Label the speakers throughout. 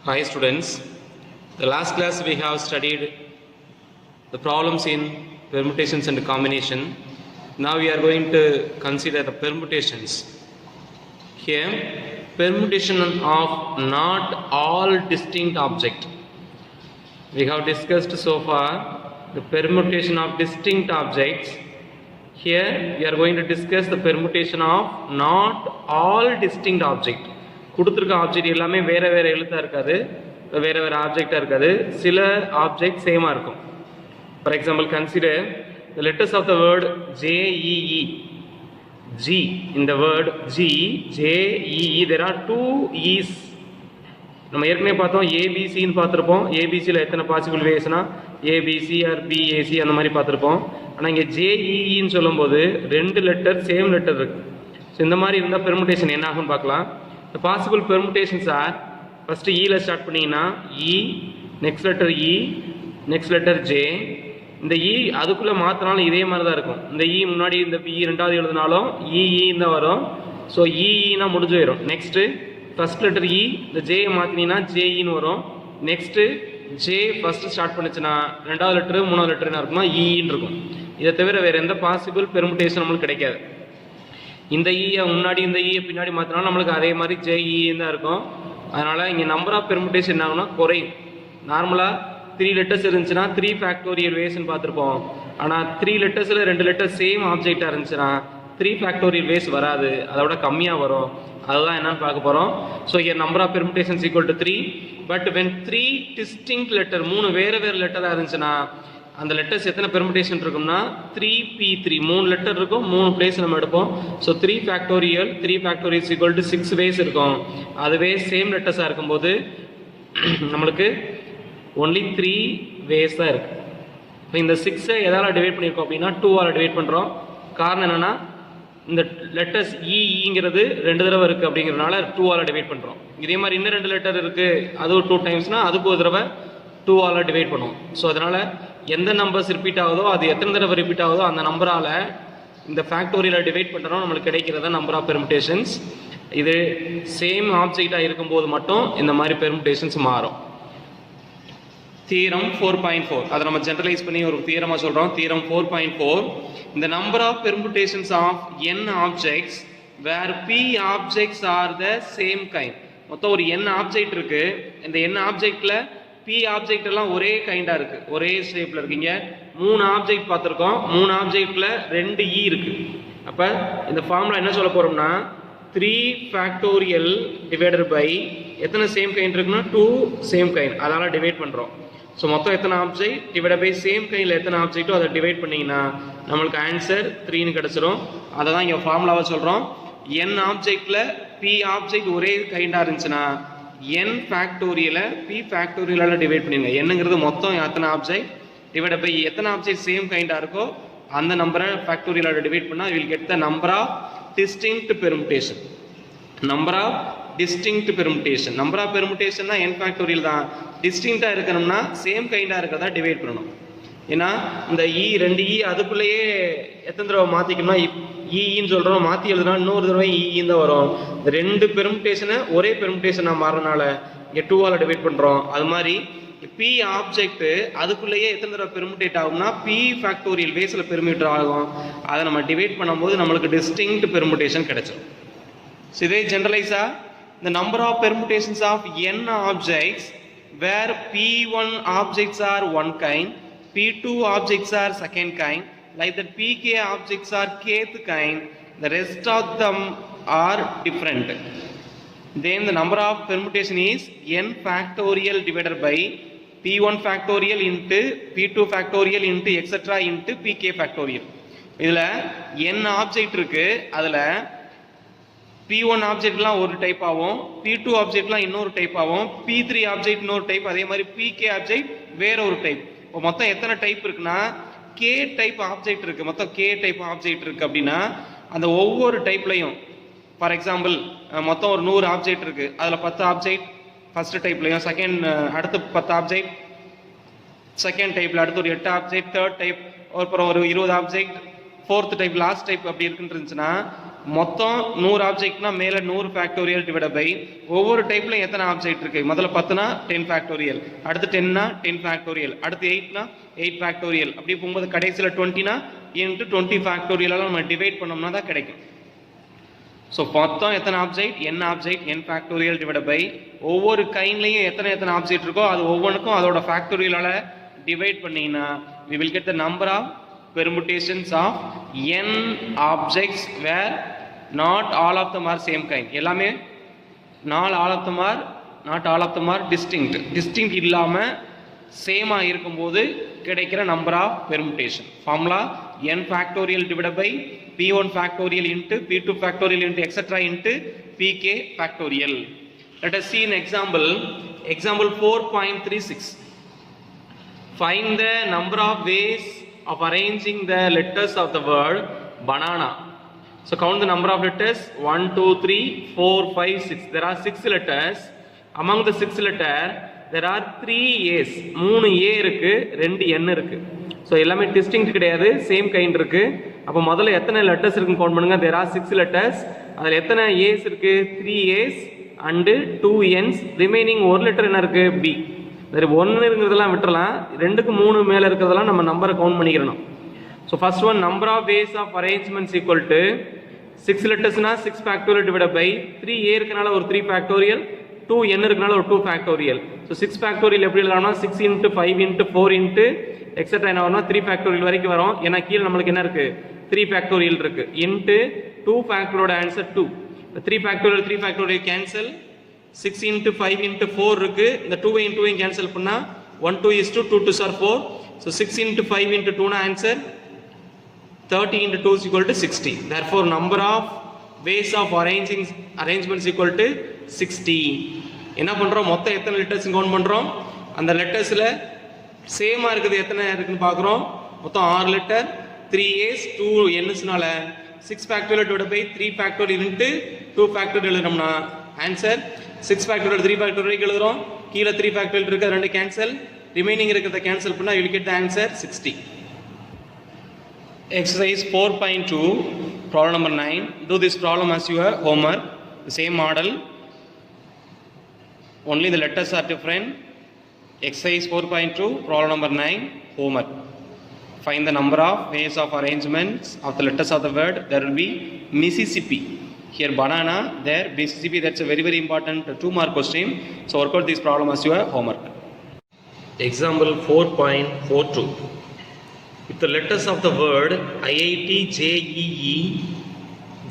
Speaker 1: Hi students, the last class we have studied the problems in permutations and combination. Now we are going to consider the permutations. Here, permutation of not all distinct object. We have discussed so far the permutation of distinct objects. Here we are going to discuss the permutation of not all distinct object. கொடுத்துருக்க object எல்லாமே வேறு வேறு எழுத்தாக இருக்காது, வேறு வேறு ஆப்ஜெக்டாக இருக்காது, சில ஆப்ஜெக்ட் சேமாக இருக்கும். For example consider the letters of the word JEE. JEE, இந்த word JEE, JEE, there are two Es. நம்ம ஏற்கனவே பார்த்தோம் ஏபிசின்னு பார்த்துருப்போம். ஏபிசியில் எத்தனை பாசிபிள் வேஸ்னா ஏபிசி ஆர் பிஏசி அந்த மாதிரி பார்த்துருப்போம். ஆனால் இங்கே ஜேஇஇன்னு சொல்லும்போது ரெண்டு லெட்டர் சேம் லெட்டர் இருக்குது. ஸோ இந்த மாதிரி இருந்தால் பெர்முடேஷன் என்ன ஆகும்னு பார்க்கலாம். The possible permutations are, first E ல ஸ்டார்ட் பண்ணிங்கன்னா E, next letter E, next letter J. இந்த E அதுக்குள்ளே மாற்றினாலும் இதே மாதிரி தான் இருக்கும். இந்த E முன்னாடி இந்த P ரெண்டாவது எழுதினாலும் EE தான் வரும். ஸோ EEனா முடிஞ்சு போயிடும். நெக்ஸ்ட்டு ஃபர்ஸ்ட் லெட்டர் E, இந்த J மாற்றினீங்கன்னா JEன்னு வரும். நெக்ஸ்ட்டு J ஃபஸ்ட்டு ஸ்டார்ட் பண்ணிச்சுன்னா ரெண்டாவது லெட்டரு மூணாவது லெட்டர் என்ன இருக்குன்னா EEன்னு இருக்கும். இதை தவிர வேறு எந்த பாசிபிள் பெர்முடேஷன் நம்மளுக்கு கிடைக்காது. இந்த ஈயை முன்னாடி இந்த ஈயை பின்னாடி மாற்றினாலும் நம்மளுக்கு அதே மாதிரி ஜேஇன்னு தான் இருக்கும். அதனால் இங்கே நம்பர் ஆஃப் பெர்முடேஷன் என்ன ஆகுனா குறையும். நார்மலாக 3 லெட்டர்ஸ் இருந்துச்சுன்னா 3 ஃபேக்டோரியல் வேஸ்ன்னு பார்த்துருப்போம். ஆனால் 3 லெட்டர்ஸில் 2 லெட்டர் சேம் ஆப்ஜெக்டாக இருந்துச்சுன்னா 3 ஃபேக்டோரியல் வேஸ் வராது, அதோட கம்மியாக வரும். அதுதான் என்னன்னு பார்க்க போகிறோம். ஸோ இங்கே number of permutations equal to 3. But when 3 distinct letter, 3 வேறு வேறு லெட்டராக இருந்துச்சுன்னா அந்த லெட்டர்ஸ் எத்தனை பெர்முடேஷன் இருக்கும்னா 3p3, 3 லெட்டர் இருக்கும், 3 பிளேஸ் நம்ம எடுப்போம். So 3 factorial, 3 factorial equal to 6 ways இருக்கும். அதுவே சேம் லெட்டர்ஸாக இருக்கும்போது நம்மளுக்கு ஒன்லி 3 வேஸ் தான் இருக்குது. இப்போ இந்த 6ஐ எதால் டிவைட் பண்ணியிருக்கோம் அப்படின்னா 2ஆல் டிவைட் பண்ணுறோம். காரணம் என்னென்னா இந்த லெட்டர்ஸ் இங்கிறது 2 தடவை இருக்குது அப்படிங்கிறதுனால 2ஆல் டிவைட் பண்ணுறோம். இதே மாதிரி இன்னும் 2 லெட்டர் இருக்குது, அது 2 டைம்ஸ்னால் அதுக்கு ஒரு தடவை 2ஆல் டிவைட் பண்ணுவோம். ஸோ அதனால் எந்த நம்பர்ஸ் ரிப்பீட் ஆகுதோ அது எத்தனை தடவை ரிப்பீட் ஆகுதோ அந்த நம்பரால் இந்த ஃபேக்டோரியலை டிவைட் பண்ணுறோம் நம்மளுக்கு கிடைக்கிறதா நம்பர் ஆஃப் பெர்முடேஷன்ஸ். இது சேம் ஆப்ஜெக்டாக இருக்கும்போது மட்டும் இந்த மாதிரி பெர்முடேஷன்ஸ் மாறும். தியரம் 4.4 அதை நம்ம ஜென்ரலைஸ் பண்ணி ஒரு தியரமாக சொல்கிறோம். தியரம் 4.4, இந்த number of permutations of n objects where p objects are the same kind. மொத்தம் ஒரு n ஆப்ஜெக்ட் இருக்குது. இந்த n ஆப்ஜெக்டில் P ஆப்ஜெக்ட் எல்லாம் ஒரே கைண்டாக இருக்குது, ஒரே ஷேப்பில் இருக்குங்க. 3 ஆப்ஜெக்ட் பார்த்துருக்கோம். 3 ஆப்ஜெக்டில் 2 E இருக்குது. அப்போ இந்த ஃபார்முலா என்ன சொல்ல போகிறோம்னா 3 ஃபேக்டோரியல் டிவைடட் பை எத்தனை சேம் கைண்ட் இருக்குன்னா 2 சேம் கைண்ட், அதனால் டிவைட் பண்ணுறோம். ஸோ மொத்தம் எத்தனை ஆப்ஜெக்ட் டிவைட் பை சேம் கைண்டில் எத்தனை ஆப்ஜெக்ட்டோ அதை டிவைட் பண்ணிங்கன்னா நம்மளுக்கு ஆன்சர் 3ன்னு கிடச்சிரும். அதை தான் இங்கே ஃபார்முலாவை சொல்கிறோம். n ஆப்ஜெக்டில் P ஆப்ஜெக்ட் ஒரே கைண்டாக இருந்துச்சுன்னா n ஃபேக்டோரியலை p ஃபேக்டோரியலால் டிவைட் பண்ணிடுங்க. என்னங்கிறது மொத்தம் எத்தனை ஆப்ஜெக்ட் டிவைட் பை எத்தனை ஆப்ஜெக்ட் சேம் கைண்டாக இருக்கோ அந்த நம்பரை ஃபேக்டோரியலால் டிவைட் பண்ணால் will get the number of distinct permutation. Number of distinct permutation. Number of பெர்முடேஷன்னா n ஃபேக்டோரியல் தான். டிஸ்டிங்க்டாக இருக்கணும்னா சேம் கைண்டாக இருக்கிறதா டிவைட் பண்ணணும். ஏன்னா இந்த ரெண்டு அதுக்குள்ளேயே எத்தனை தடவை மாற்றிக்கணும்னா ஈன்னு சொல்கிறோம், மாற்றி எழுதுனா இன்னொரு தடவை ஈன்னு தான் வரும். இந்த 2 பெர்முடேஷனை ஒரே பெர்முடேஷனாக மாறனால இங்கே 2ஆல் டிவைட் பண்ணுறோம். அது மாதிரி P ஆப்ஜெக்ட் அதுக்குள்ளேயே எத்தனை தடவை பெர்முடேட் ஆகும்னா P ஃபேக்டோரியல் வேஸில் பெர்முடேட் ஆகும். அதை நம்ம டிவைட் பண்ணும்போது நம்மளுக்கு டிஸ்டிங்க்ட் பெர்முடேஷன் கிடைச்சிடும். ஸோ இதே ஜென்ரலைஸாக இந்த number of permutations of n objects where P1 objects are one kind, P2 objects are second kind, like that Pk objects are kth kind, the rest of them are different. Then the number of permutation is n factorial divided by P1 factorial into P2 factorial into etc into Pk factorial. இதில் n object இருக்கு, அதில் P1 ஆப்ஜெக்ட்லாம் ஒரு type ஆகும், P2 ஆப்ஜெக்ட்லாம் இன்னொரு type ஆகும், P3 object இன்னொரு type, அதே மாதிரி Pk ஆப்ஜெக்ட் வேற ஒரு டைப். இப்போ மொத்தம் எத்தனை டைப் இருக்குன்னா K டைப் ஆப்ஜெக்ட் இருக்குது. மொத்தம் K டைப் ஆப்ஜெக்ட் இருக்குது அப்படின்னா அந்த ஒவ்வொரு டைப்லையும் ஃபார் எக்ஸாம்பிள் மொத்தம் ஒரு 100 ஆப்ஜெக்ட் இருக்குது. அதில் 10 ஆப்ஜெக்ட் ஃபஸ்ட்டு டைப்லையும், செகண்ட் அடுத்து 10 ஆப்ஜெக்ட் செகண்ட் டைப்பில், அடுத்து ஒரு 8 ஆப்ஜெக்ட் தேர்ட் டைப், அப்புறம் ஒரு 20 object fourth type last type அப்படி இருக்குன்னு இருந்துச்சுன்னா மொத்தம் 100 ஆப்ஜெக்ட்னா மேலே 100 ஃபேக்டோரியல் டிவைட் பை ஒவ்வொரு டைப்லையும் எத்தனை ஆப்ஜெக்ட் இருக்கு? முதல்ல 10னா 10 ஃபேக்டோரியல், அடுத்து 10னா 10 ஃபேக்டோரியல், அடுத்து 8னா 8 ஃபேக்டோரியல். அப்படி போகும்போது கடைசியில் 20னா இன்ட்டு 20 ஃபேக்டோரியலால் நம்ம டிவைட் பண்ணோம்னா தான் கிடைக்கும். ஸோ மொத்தம் எத்தனை object? n object n factorial divide by ஒவ்வொரு கைன்லையும் எத்தனை ஆப்ஜெக்ட் இருக்கோ அது ஒவ்வொன்றுக்கும் அதோட ஃபேக்டோரியலால் டிவைட் பண்ணிங்கன்னா we will get the number of permutations of n objects where not all of them are same kind. எல்லாமே not all of them are distinct இல்லாமல் சேமாக இருக்கும்போது கிடைக்கிற number of permutation. Formula n factorial divided by p1 factorial into p2 factorial into etc into pk factorial. Let us see an example 4.36. Find the number of ways of arranging the letters of the word banana. So count the number of letters 1, 2, 3, 4, 5, 6. There are 6 letters. Among the 6 letters, there are 3 A's. 3 A இருக்கு, 2 N இருக்கு. So எல்லாமே distinct கிடையாது, same kind இருக்கு. அப்போ முதல்ல எத்தனை letters இருக்குன்னு count பண்ணுங்க. there are 6 letters. அதில் எத்தனை A's இருக்கு? 3 A's and 2 N's. ரிமைனிங் ஒரு லெட்டர் என்ன இருக்கு? B. சரி, 1ங்கிறதெல்லாம் விட்டுறலாம். 2க்கு 3 மேலே இருக்கிறதெல்லாம் நம்ம நம்பரை கவுண்ட் பண்ணிக்கிறணும். So first one number of ways of arrangements equal to 6 லெட்டர்ஸ்னா 6 ஃபேக்டோரியல் டிவைட் பை 3 A இருக்கனால ஒரு 3 ஃபேக்டோரியல், 2 N இருக்கனால ஒரு 2 ஃபேக்டோரியல். ஸோ 6 ஃபேக்டோரியல் எப்படி எழுதலாம்னா 6 இன்ட்டு 5 இன்ட்டு 4 இன்ட்டு எக்ஸட்ரா என்ன வரும்னா 3 ஃபேக்டோரியல் வரைக்கும் வரும். ஏன்னா கீழே நம்மளுக்கு என்ன இருக்கு? 3 ஃபேக்டோரியல் இருக்கு. இன்ட்டு 2 ஃபேக்டரோட answer 2. 3 factorial cancel. 6 into 5 into 4 இருக்கு. இந்த 2 இன்ட்டு கேன்சல் பண்ணா 1 2 is 2 2 2 are 4. So 6 into 5 into 2 na answer 30 into 2 is equal to 60. Therefore number of ways of arrangements equal to 60. என்ன பண்றோம்? மொத்தம் எத்தனை லெட்டர்ஸ் கவுண்ட் பண்றோம்? அந்த லெட்டர்ஸ்ல சேமா இருக்குது எத்தனை இருக்குன்னு பார்க்குறோம். மொத்தம் 6 லெட்டர், 3 A's 2 Nஸ்னால 6 factorial divide by 3 factorial into 2 factorial எழுதுறோம்னா ஆன்சர் 6 ஃபேக்டோரியல் 3 ஃபேக்டோரியல் எழுதுறோம். கீழே 3 ஃபேக்டோரியல் இருக்க 2 கேன்சல், ரிமைனிங் இருக்கிறத கேன்சல் பண்ணா you will get the answer 60. Exercise 4.2 problem number 9. Do this problem as your homework. The same model, only the letters are different. Exercise 4.2 problem number 9 homework. Find the number of ways of arrangements of the letters of the word. There will be Mississippi. Here banana, there Mississippi. That's a very very important 2-mark question. So work out this problem as your homework.
Speaker 2: Example 4.42. If the letters of the word IIT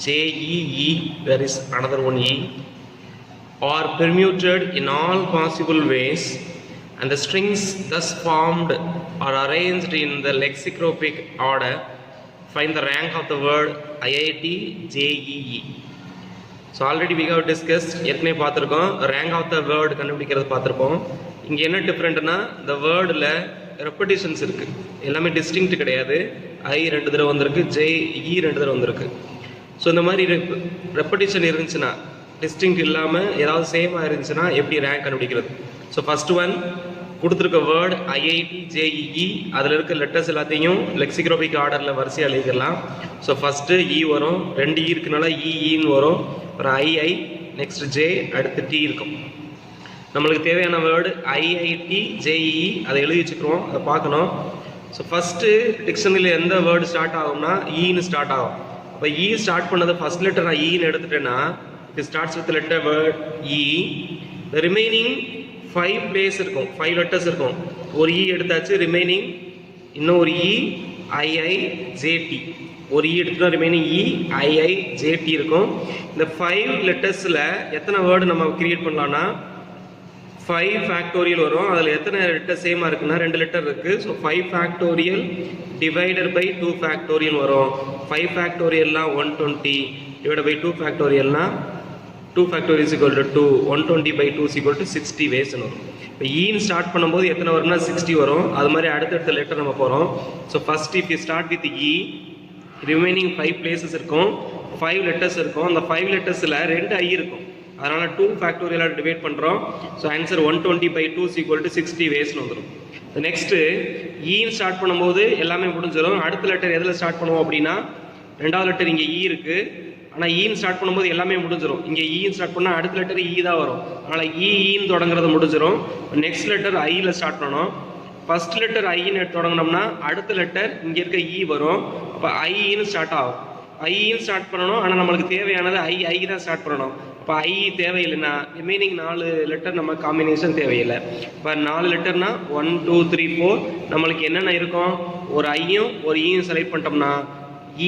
Speaker 2: JEE, there is another one E, are permuted in all possible ways, and the strings thus formed are arranged in the lexicographic order, find the rank of the word IIT JEE. So already we have discussed, ஏற்கனவே பார்த்துருக்கோம், rank of the word கண்டுபிடிக்கிறது பார்த்துருப்போம். இங்கே என்ன டிஃப்ரெண்ட்னா, இந்த வேர்டில் repetitions இருக்குது, எல்லாமே டிஸ்டிங்க்ட் கிடையாது. I 2 தடவை வந்திருக்கு, JE 2 தடவை வந்திருக்கு. ஸோ இந்த மாதிரி ரெப்படிஷன் இருந்துச்சுன்னா, டிஸ்டிங்க்ட் இல்லாமல் ஏதாவது சேமாக இருந்துச்சுன்னா எப்படி ரேங்க் கண்டுபிடிக்கிறது? ஸோ ஃபர்ஸ்ட் ஒன் கொடுத்துருக்க வேர்டு IIT JEE, அதில் இருக்க லெட்டர்ஸ் எல்லாத்தையும் லெக்சிக்ரோபிக் ஆர்டரில் வரிசையாக எழுதிக்கலாம். ஸோ ஃபஸ்ட்டு E வரும், 2 E இருக்குனால EEன்னு வரும், அப்புறம் II, நெக்ஸ்ட் J, அடுத்து T இருக்கும். நம்மளுக்கு தேவையான வேர்டு IIT JEE, அதை எழுதி வச்சுக்கிறோம், அதை பார்க்கணும். ஸோ ஃபஸ்ட்டு டிக்ஷனரியில் எந்த வேர்டு ஸ்டார்ட் ஆகும்னா ஈன்னு ஸ்டார்ட் ஆகும். அப்போ E ஸ்டார்ட் பண்ணது ஃபஸ்ட் லெட்டர் நான் ஈன்னு எடுத்துட்டேன்னா it starts with letter word E. The remaining 5 place இருக்கும், 5 லெட்டர்ஸ் இருக்கும். ஒரு E எடுத்தாச்சு, ரிமைனிங் இன்னும் ஒரு E, II, JT. ஒரு E எடுத்துட்டோம், ரிமைனிங் E, II, JT இருக்கும். இந்த 5 லெட்டர்ஸில் எத்தனை வேர்டு நம்ம கிரியேட் பண்ணலாம்னா 5 ஃபேக்டோரியல் வரும். அதில் எத்தனை லெட்டர் சேமாக இருக்குன்னா 2 லெட்டர் இருக்குது. So 5 factorial divided by 2 factorial வரும். 5 ஃபேக்டோரியல்லாம் 120 டிவைடட் பை 2 ஃபேக்டோரியல்னா 2 factorial is equal to 2, 120 by 2 is equal to 60 வேஸ்ன்னு வரும். இப்போ ஈன்னு ஸ்டார்ட் பண்ணும்போது எத்தனை வரும்னா 60 வரும். அது மாதிரி அடுத்தடுத்த லெட்டர் நம்ம போகிறோம். So first if you start with E, remaining 5 places இருக்கும், 5 லெட்டர்ஸ் இருக்கும். அந்த 5 லெட்டர்ஸில் 2 I இருக்கும், அதனால் 2 ஃபேக்டோரியலாக டிவைட் பண்ணுறோம். So answer 120 by 2 is equal to 60 வேஸ்ன்னு வந்துடும். நெக்ஸ்ட்டு ஈன்னு ஸ்டார்ட் பண்ணும்போது எல்லாமே முடிஞ்சிடும். அடுத்த லெட்டர் எதில் ஸ்டார்ட் பண்ணுவோம் அப்படின்னா, 2வது லெட்டர் இங்கே E இருக்குது, ஆனால் ஈன்னு ஸ்டார்ட் பண்ணும்போது எல்லாமே முடிஞ்சிடும். இங்கே ஈன்னு ஸ்டார்ட் பண்ணால் அடுத்த லெட்டர் ஈ தான் வரும். அதனால் ஈன்னு தொடங்குறது முடிஞ்சிடும். நெக்ஸ்ட் லெட்டர் ஐயில் ஸ்டார்ட் பண்ணணும். ஃபர்ஸ்ட் லெட்டர் ஐன்னு தொடங்கினோம்னா அடுத்த லெட்டர் இங்கே இருக்க ஈ வரும். அப்போ ஐன்னு ஸ்டார்ட் ஆகும். ஐன்னு ஸ்டார்ட் பண்ணணும். ஆனால் நம்மளுக்கு தேவையானது ஐ தான் ஸ்டார்ட் பண்ணணும். இப்போ ஐ தேவையில்லைன்னா ரிமைனிங் 4 லெட்டர் நம்ம காம்பினேஷன் தேவையில்லை. இப்போ 4 லெட்டர்னா 1 2 3 4 நம்மளுக்கு என்னென்ன இருக்கும், ஒரு ஐயும் ஒரு ஈயும் செலக்ட் பண்ணிட்டோம்னா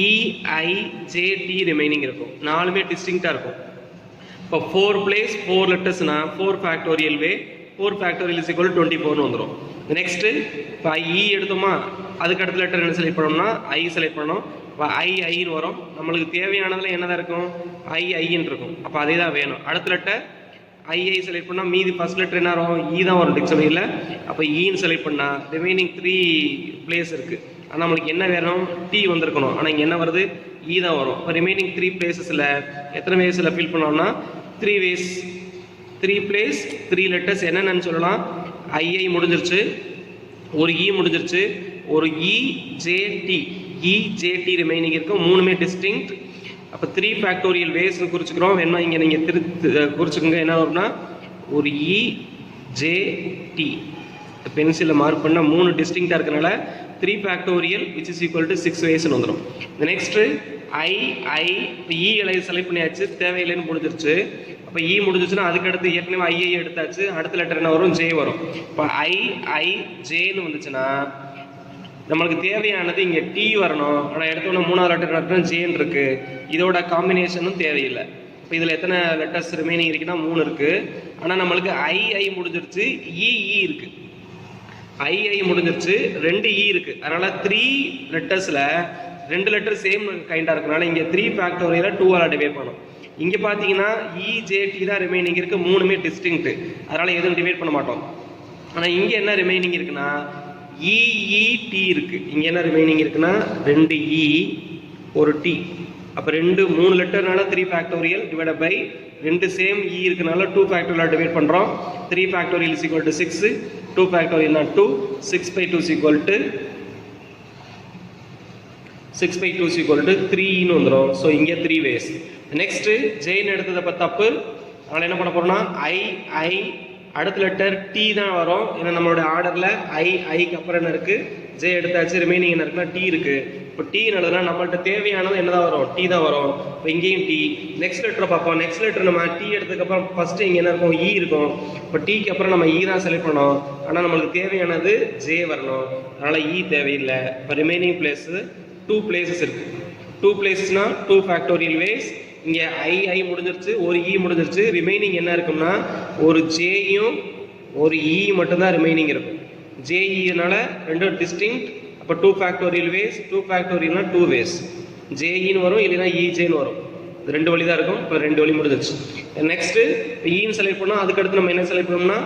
Speaker 2: EIJT ரிமைனிங் இருக்கும். 4மே டிஸ்டிங்க்டாக இருக்கும். இப்போ 4 பிளேஸ் 4 லெட்டர்ஸ்னா 4 factorial way 4 factorial is equal 24னு வந்துடும். நெக்ஸ்ட்டு இப்போ ஐ எடுத்தோமா, அதுக்கு அடுத்த லெட்டர் என்ன செலக்ட் பண்ணோம்னா ஐ செலக்ட் பண்ணோம். இப்போ ஐன்னு வரும். நம்மளுக்கு தேவையானதில் என்னதான் இருக்கும், ஐன்னு இருக்கும். அப்போ அதே தான் வேணும். அடுத்த லெட்டர் ஐ செலக்ட் பண்ணால் மீதி ஃபர்ஸ்ட் லெட்டர் என்ன வரும், ஈ தான் வரும் டிக்ஷனரியில். அப்போ ஈன்னு செலக்ட் பண்ணால் ரிமைனிங் 3 பிளேஸ் இருக்குது. ஆனால் நம்மளுக்கு என்ன வேணும், டி வந்திருக்கணும். ஆனால் இங்கே என்ன வருது, ஈ தான் வரும். இப்போ ரிமைனிங் 3 பிளேசஸில் எத்தனை வேஸில் ஃபில் பண்ணோம்னா 3 வேஸ், 3 பிளேஸ் 3 லெட்டர்ஸ் என்னென்னு சொல்லலாம். ஐ முடிஞ்சிருச்சு, ஒரு இ முடிஞ்சிருச்சு, ஒரு இஜேடி ரிமைனிங் இருக்கும். 3மே டிஸ்டிங்க்ட். அப்போ 3 ஃபேக்டோரியல் வேஸ்ன்னு குறிச்சிக்கிறோம். வேணுமா இங்கே நீங்கள் குறிச்சுக்கோங்க. என்ன வரும்னா ஒரு இஜேடி பென்சிலில் மார்க் பண்ணால் 3 டிஸ்டிங்க்டாக இருக்கனால 3 factorial which is equal to 6 வேஸ்ன்னு வந்துடும். நெக்ஸ்ட்டு ஐ இலையை செலக்ட் பண்ணியாச்சு, தேவையில்லைன்னு முடிஞ்சிருச்சு. அப்போ இ முடிஞ்சிச்சுன்னா அதுக்கடுத்து ஏற்கனவே ஐஐ எடுத்தாச்சு. அடுத்த லெட்டர் என்ன வரும், ஜே வரும். இப்போ ஜேன்னு வந்துச்சுன்னா நம்மளுக்கு தேவையானது இங்கே டி வரணும். ஆனால் எடுத்தோன்னே 3வது லெட்டர் நடத்தினா ஜேன்னு இருக்குது. இதோட காம்பினேஷனும் தேவையில்லை. இப்போ இதில் எத்தனை லெட்டர்ஸ் ரிமைனிங் இருக்குன்னா 3 இருக்குது. ஆனால் நம்மளுக்கு ஐ முடிஞ்சிருச்சு, இ இருக்குது. ஐ முடிஞ்சிருச்சு, 2 இ இருக்குது. அதனால் 3 லெட்டர்ஸில் 2 லெட்டர் சேம் கைண்டாக இருக்கனால இங்கே 3 ஃபேக்டோரியலை 2ஆல் டிவைட் பண்ணணும். இங்கே பார்த்தீங்கன்னா இஜேடி தான் ரிமைனிங் இருக்குது. 3மே டிஸ்டிங்க்ட். அதனால் எதுவும் டிவைட் பண்ண மாட்டோம். ஆனால் இங்கே என்ன ரிமைனிங் இருக்குன்னா இஇடி இருக்குது. இங்கே என்ன ரிமைனிங் இருக்குன்னா 2 இ ஒரு டி. அப்போ 3 லெட்டர்னால 3 ஃபேக்டோரியல் டிவைட் பை 2 சேம் இ இருக்கனால 2 ஃபேக்டோரியல் டிவைட் பண்ணுறோம். 3 ஃபேக்டோரியல் இஸ் ஈக்குவல் டு 6, 2 ஃபேக்டோரியல்னா 2, 6 by 2 is equal to 6 by 2 is equal to 3ன்னு வந்துடும். ஸோ இங்கே 3 வேஸ். நெக்ஸ்ட்டு ஜெயின் எடுத்ததை தப்பு. அதனால் என்ன பண்ண போகிறோம்னா ஐ அடுத்த லெட்டர் டி தான் வரும். ஏன்னா நம்மளோட ஆர்டரில் ஐக்கு அப்புறம் என்ன இருக்குது, ஜே எடுத்தாச்சு, ரிமைனிங் என்ன இருக்குன்னா டி இருக்குது. இப்போ டி எழுதுனா நம்மள்கிட்ட தேவையானது என்ன தான் வரும், டி தான் வரும். இப்போ இங்கேயும் டி. நெக்ஸ்ட் லெட்டரை பார்ப்போம். நெக்ஸ்ட் லெட்டர் நம்ம டி எடுத்ததுக்கப்புறம் ஃபஸ்ட்டு இங்கே என்ன இருக்கும், இ இருக்கும். இப்போ டிக்கு அப்புறம் நம்ம இ தான் செலக்ட் பண்ணோம். ஆனால் நம்மளுக்கு தேவையானது ஜே வரணும். அதனால் இ தேவையில்லை. இப்போ ரிமைனிங் பிளேஸு 2 பிளேசஸ் இருக்குது. 2 பிளேசஸ்னால் 2 ஃபேக்டோரியல் வேஸ். இங்கே ஐ முடிஞ்சிருச்சு, ஒரு இ முடிஞ்சிருச்சு. ரிமைனிங் என்ன இருக்கும்னா ஒரு ஜேயும் ஒரு இ மட்டும்தான் ரிமைனிங் இருக்கும். ஜேஇனால 2 டிஸ்டிங்க்ட். அப்போ 2 ஃபேக்டோரியல் வேஸ், 2 ஃபேக்டோரியல்னா 2 வேஸ். ஜேஇன்னு வரும், இல்லைன்னா இஜேன்னு வரும். 2 வழி தான் இருக்கும். இப்போ 2 வழி முடிஞ்சிருச்சு. நெக்ஸ்ட்டு இப்போ ஈன்னு செலக்ட் பண்ணோம். அதுக்கடுத்து நம்ம என்ன செலக்ட் பண்ணோம்னா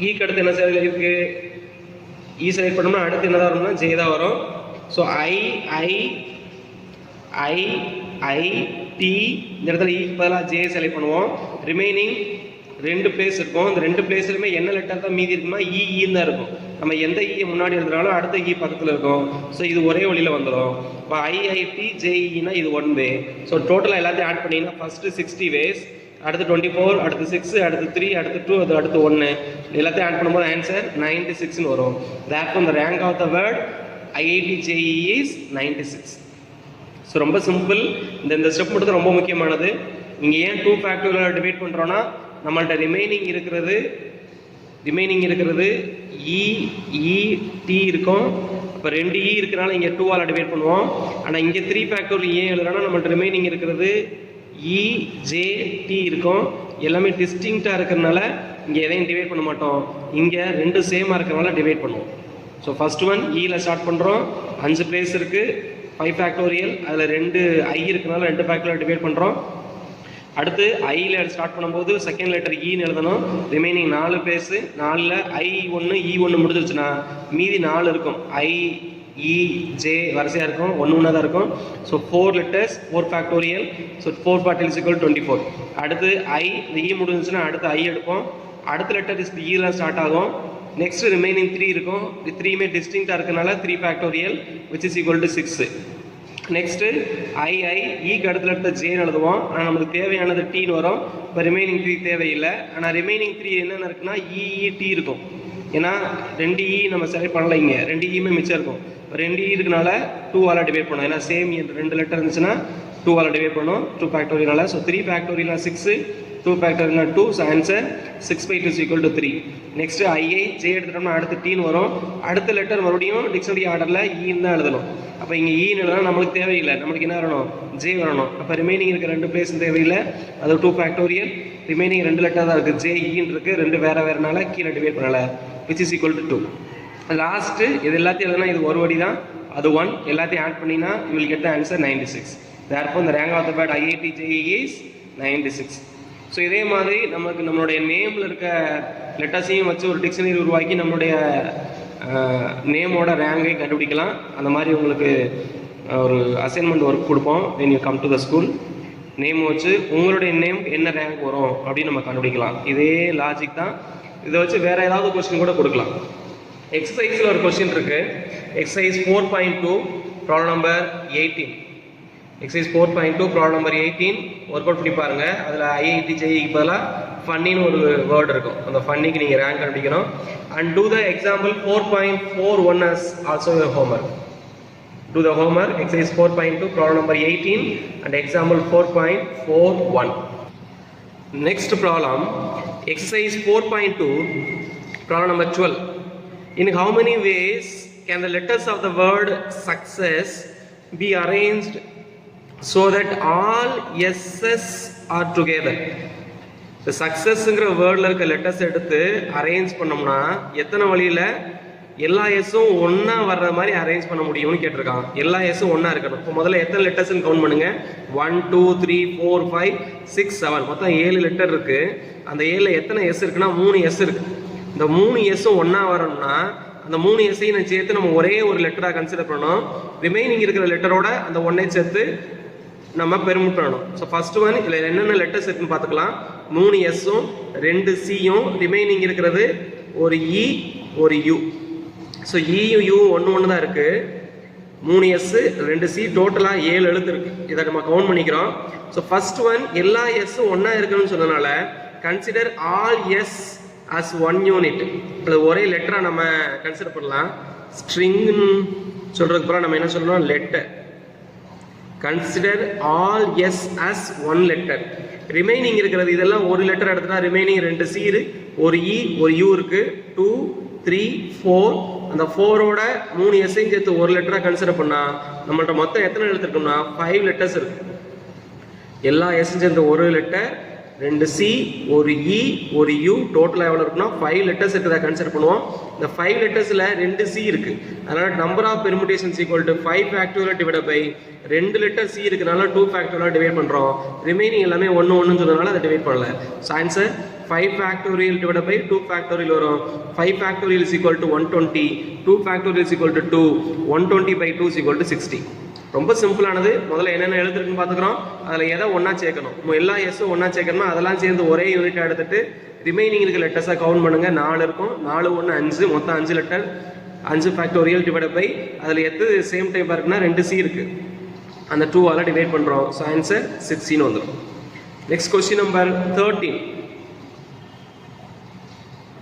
Speaker 2: ஈக்கு அடுத்து என்ன செலக்ட் இருக்குது, இ செலக்ட் பண்ணோம்னா அடுத்து என்ன தான் வரும்னா ஜே தான் வரும். ஸோ ஐ டி இந்த இடத்துல ஈக்கு பதிலாக ஜே செலக்ட் பண்ணுவோம். ரிமைனிங் 2 பிளேஸ் இருக்கும். இந்த 2 பிளேஸ்லையுமே என்ன லெட்டர் தான் மீதி இருக்குன்னா இன்னு தான் இருக்கும். நம்ம எந்த ஈயை முன்னாடி எழுதுனாலும் அடுத்த ஈ பக்கத்தில் இருக்கும். ஸோ இது ஒரே வழியில் வந்துடும். இப்போ ஐஐடி ஜேஇனா இது 1 வே. ஸோ டோட்டலாக எல்லாத்தையும் ஆட் பண்ணிங்கன்னா ஃபஸ்ட்டு 60 வேஸ், அடுத்து 24, அடுத்து 6, அடுத்து 3, அடுத்து 2, அது அடுத்து 1. எல்லாத்தையும் ஆட் பண்ணும்போது ஆன்சர் 96ன்னு வரும். Therefore the rank of the word IIT JEE is 96. So ரொம்ப சிம்பிள். இந்த ஸ்டெப் மட்டும் ரொம்ப முக்கியமானது. இங்கே ஏன் 2 ஃபேக்டோரியல் டிவைட் பண்ணுறோன்னா நம்மள்கிட்ட ரிமைனிங் இருக்கிறது இஇடி இருக்கும். இப்போ 2 இ இருக்கிறனால இங்கே 2ஆல் டிவைட் பண்ணுவோம். ஆனால் இங்கே 3 ஃபேக்டோரியல் ஏன் எழுதுனா நம்மள்ட்ட ரிமைனிங் இருக்கிறது இஜேடி இருக்கும். எல்லாமே டிஸ்டிங்க்டாக இருக்கிறதுனால இங்கே எதையும் டிவைட் பண்ண மாட்டோம். இங்கே 2 சேமாக இருக்கிறனால டிவைட் பண்ணுவோம். ஸோ ஃபர்ஸ்ட் ஒன் இயில் ஸ்டார்ட் பண்ணுறோம். 5 பிளேஸ் இருக்குது, 5 ஃபேக்டோரியல். அதில் 2 ஐ இருக்கிறனால 2 ஃபேக்டோரியல் டிவைட் பண்ணுறோம். அடுத்து ஐயில் ஸ்டார்ட் பண்ணும்போது செகண்ட் லெட்டர் ஈன்னு எழுதணும். Remaining 4 place. 4ல் I1 E1 முடிஞ்சிருச்சுன்னா மீதி 4 இருக்கும். IEJ வரிசையாக இருக்கும், 1 தான் இருக்கும். So 4 letters, 4 factorial. So 4 factorial is equal 24. அடுத்து இந்த இ முடிஞ்சிச்சுன்னா அடுத்து ஐ எடுப்போம். அடுத்த லெட்டர் இஸ் ஈலாம் ஸ்டார்ட் ஆகும். நெக்ஸ்ட் ரிமைனிங் 3 இருக்கும். இது 3மே டிஸ்டிங்க்டாக இருக்கனால 3 factorial which is equal to 6.
Speaker 3: Next ஈக்கு அடுத்த ஜேன்னு எழுதுவோம். ஆனால் நமக்கு தேவையானது டீன்னு வரும். இப்போ ரிமைனிங் 3 தேவையில்லை. ஆனால் ரிமைனிங் 3 என்னென்ன இருக்குன்னா டி இருக்கும். ஏன்னா 2 நம்ம செலக்ட் பண்ணல, இங்கே 2 ஈயுமே மிச்சம் இருக்கும். இப்போ 2 இருக்கனால 2ஆல் டிவைட் பண்ணோம். ஏன்னா சேம் 2 லெட்டர் இருந்துச்சுன்னா 2ஆல் டிவைட் பண்ணோம் 2 ஃபேக்டோரியனால. ஸோ 3 ஃபேக்டோரியல்னா 6, 2 ஃபேக்டோரியல்னா 2. So answer 6/2 = 3. நெக்ஸ்ட்டு ஜே எடுத்துட்டோம்னா அடுத்து டீன்னு வரும். அடுத்த லெட்டர் மறுபடியும் டிக்ஷனரி ஆர்டரில் ஈன்னு தான் எழுதணும். அப்போ இங்கே ஈன்னு எழுதலாம், நம்மளுக்கு தேவையில்லை. நம்மளுக்கு என்ன வரணும்? ஜே வரணும். அப்போ ரிமைனிங் இருக்க 2 பிளேஸ் தேவையில்லை. அது 2 ஃபேக்டோரியல். ரிமைனிங் 2 லெட்டர் தான் இருக்குது. ஜே ஈன்னு இருக்குது. 2 வேறுனால கீழே டிவைட் பண்ணலை. which is equal to 2. Last இது எல்லாத்தையும் எழுதுனா இது ஒரு வடி தான், அது 1. எல்லாத்தையும் ஆட் பண்ணினா you will get the answer 96. therefore the rank of the bird IIT JEE is 96. So இதே மாதிரி நம்மளுடைய நேமில் இருக்க லெட்டர்ஸையும் வச்சு ஒரு டிக்ஷனரி உருவாக்கி நம்மளுடைய நேமோட ரேங்கை கண்டுபிடிக்கலாம். அந்த மாதிரி உங்களுக்கு ஒரு அசைன்மெண்ட் ஒர்க் கொடுப்போம். when you come to the school, name வச்சு உங்களுடைய நேம் என்ன ரேங்க் வரும் அப்படின்னு நம்ம கண்டுபிடிக்கலாம். இதே லாஜிக் தான். இதை வச்சு வேறு ஏதாவது கொஸ்டின் கூட கொடுக்கலாம். எக்ஸசைஸில் ஒரு கொஸ்டின் இருக்குது. Exercise 4.2 problem number 18. Exercise 4.2 problem number 18 work out பண்ணி பாருங்கள். அதில் IIT JEEக்கு பதிலாக ஃபன்னின்னு ஒரு வேர்டு இருக்கும். அந்த ஃபன்னிக்கு நீங்கள் ரேங்க் கண்டுபிடிக்கணும். And do the example 4.41 as also your homework. Do the homework. Exercise 4.2 problem number 18 and example 4.41. Next problem, exercise 4.2 problem number 12. In how many ways can the letters of the word success be arranged so that all S's are together? The successங்கிற வேர்டில் இருக்க letters எடுத்து arrange பண்ணோம்னா எத்தனை வழியில் எல்லா எஸ்ஸும் ஒன்றா வர்ற மாதிரி அரேஞ்ச் பண்ண முடியும்னு கேட்டிருக்காங்க. எல்லா எஸ்ஸும் ஒன்றா இருக்கணும். இப்போ முதல்ல எத்தனை லெட்டர்ஸ்ன்னு கவுண்ட் பண்ணுங்க. 1 2 3 4 5 6 7 மொத்தம் 7 லெட்டர் இருக்கு. அந்த 7ல் எத்தனை எஸ் இருக்குன்னா 3 எஸ் இருக்கு. இந்த 3 எஸ்ஸும் ஒன்றா வரணும்னா அந்த 3 எஸ்ஸையும் நான் சேர்த்து நம்ம ஒரே ஒரு லெட்டராக கன்சிடர் பண்ணணும். ரிமைனிங் இருக்கிற லெட்டரோட அந்த ஒன்றை சேர்த்து நம்ம பெருமிட் பண்ணணும். ஸோ ஃபர்ஸ்ட் ஒன் இதில் என்னென்ன லெட்டர்ஸ் இருக்குன்னு பார்த்துக்கலாம். 3 எஸ்ஸும் 2 சியும் ரிமைனிங் இருக்கிறது ஒரு இ ஒரு யூ. ஸோ இயும் யூ ஒன்று தான் இருக்குது. 3 எஸ் 2 சி டோட்டலாக 7 எழுத்து இருக்குது. இதை நம்ம கவுண்ட் பண்ணிக்கிறோம். ஸோ ஃபர்ஸ்ட் ஒன் எல்லா எஸ்ஸும் ஒன்றா இருக்குன்னு சொன்னதுனால consider all S as one unit. அது ஒரே லெட்டராக நம்ம கன்சிடர் பண்ணலாம். ஸ்ட்ரிங்னு சொல்கிறதுக்கு அப்புறம் நம்ம என்ன சொல்லணும்? Letter. Consider all S as one letter. Remaining இருக்கிறது இதெல்லாம் ஒரு லெட்டர் எடுத்துட்டா ரிமைனிங் 2 சி ஒரு இ ஒரு யூ இருக்கு. 2 3 4 அந்த 4ஓட 3 எஸ்ஸையும் சேர்த்து ஒரு லெட்டராக கன்சிடர் பண்ணால் நம்மள்ட்ட மொத்தம் எத்தனை எழுத்து இருக்குன்னா 5 லெட்டர்ஸ் இருக்கு. எல்லா எஸ்ஸும் சேர்ந்து ஒரு லெட்டர், 2 சி ஒரு இ ஒரு யூ டோட்டலாக எவ்வளோ இருக்குன்னா 5 லெட்டர்ஸ் இருக்கிறதா கன்சிடர் பண்ணுவோம். இந்த 5 லெட்டர்ஸில் 2 சி இருக்கு. அதனால number of permutations equal to 5 factorial divide by 2 letter C இருக்கனால 2 ஃபேக்டோரியல் டிவைட் பண்ணுறோம். ரிமைனிங் எல்லாமே 1 1 சொன்னதுனால அதை டிவைட் பண்ணல. So answer 5 factorial divide by 2 factorial வரும். 5 factorial is equal to 120, 2 factorial is equal to 2, 120 by 2 is equal to 60. ரொம்ப சிம்பிளானது. முதல்ல என்னென்ன எழுத்துருக்குன்னு பார்த்துக்கிறோம். அதில் எதை ஒன்றா சேர்க்கணும். எல்லா எஸ்ஸும் ஒன்றா சேர்க்கணும்னா அதெல்லாம் சேர்ந்து ஒரே யூனிட்டாக எடுத்துட்டு ரிமைனிங் இருக்க லெட்டர்ஸாக கவுண்ட் பண்ணுங்கள். 4 இருக்கும். 4 1 5 மொத்தம் 5 லெட்டர். 5 ஃபேக்டோரியல் டிவைட் பை அதில் எது சேம் டைப்பாக இருக்குன்னா 2 சி இருக்குது. அந்த 2ஆல் டிவைட் பண்ணுறோம். ஸோ ஆன்சர் 16 வந்துடும். Next question number 13.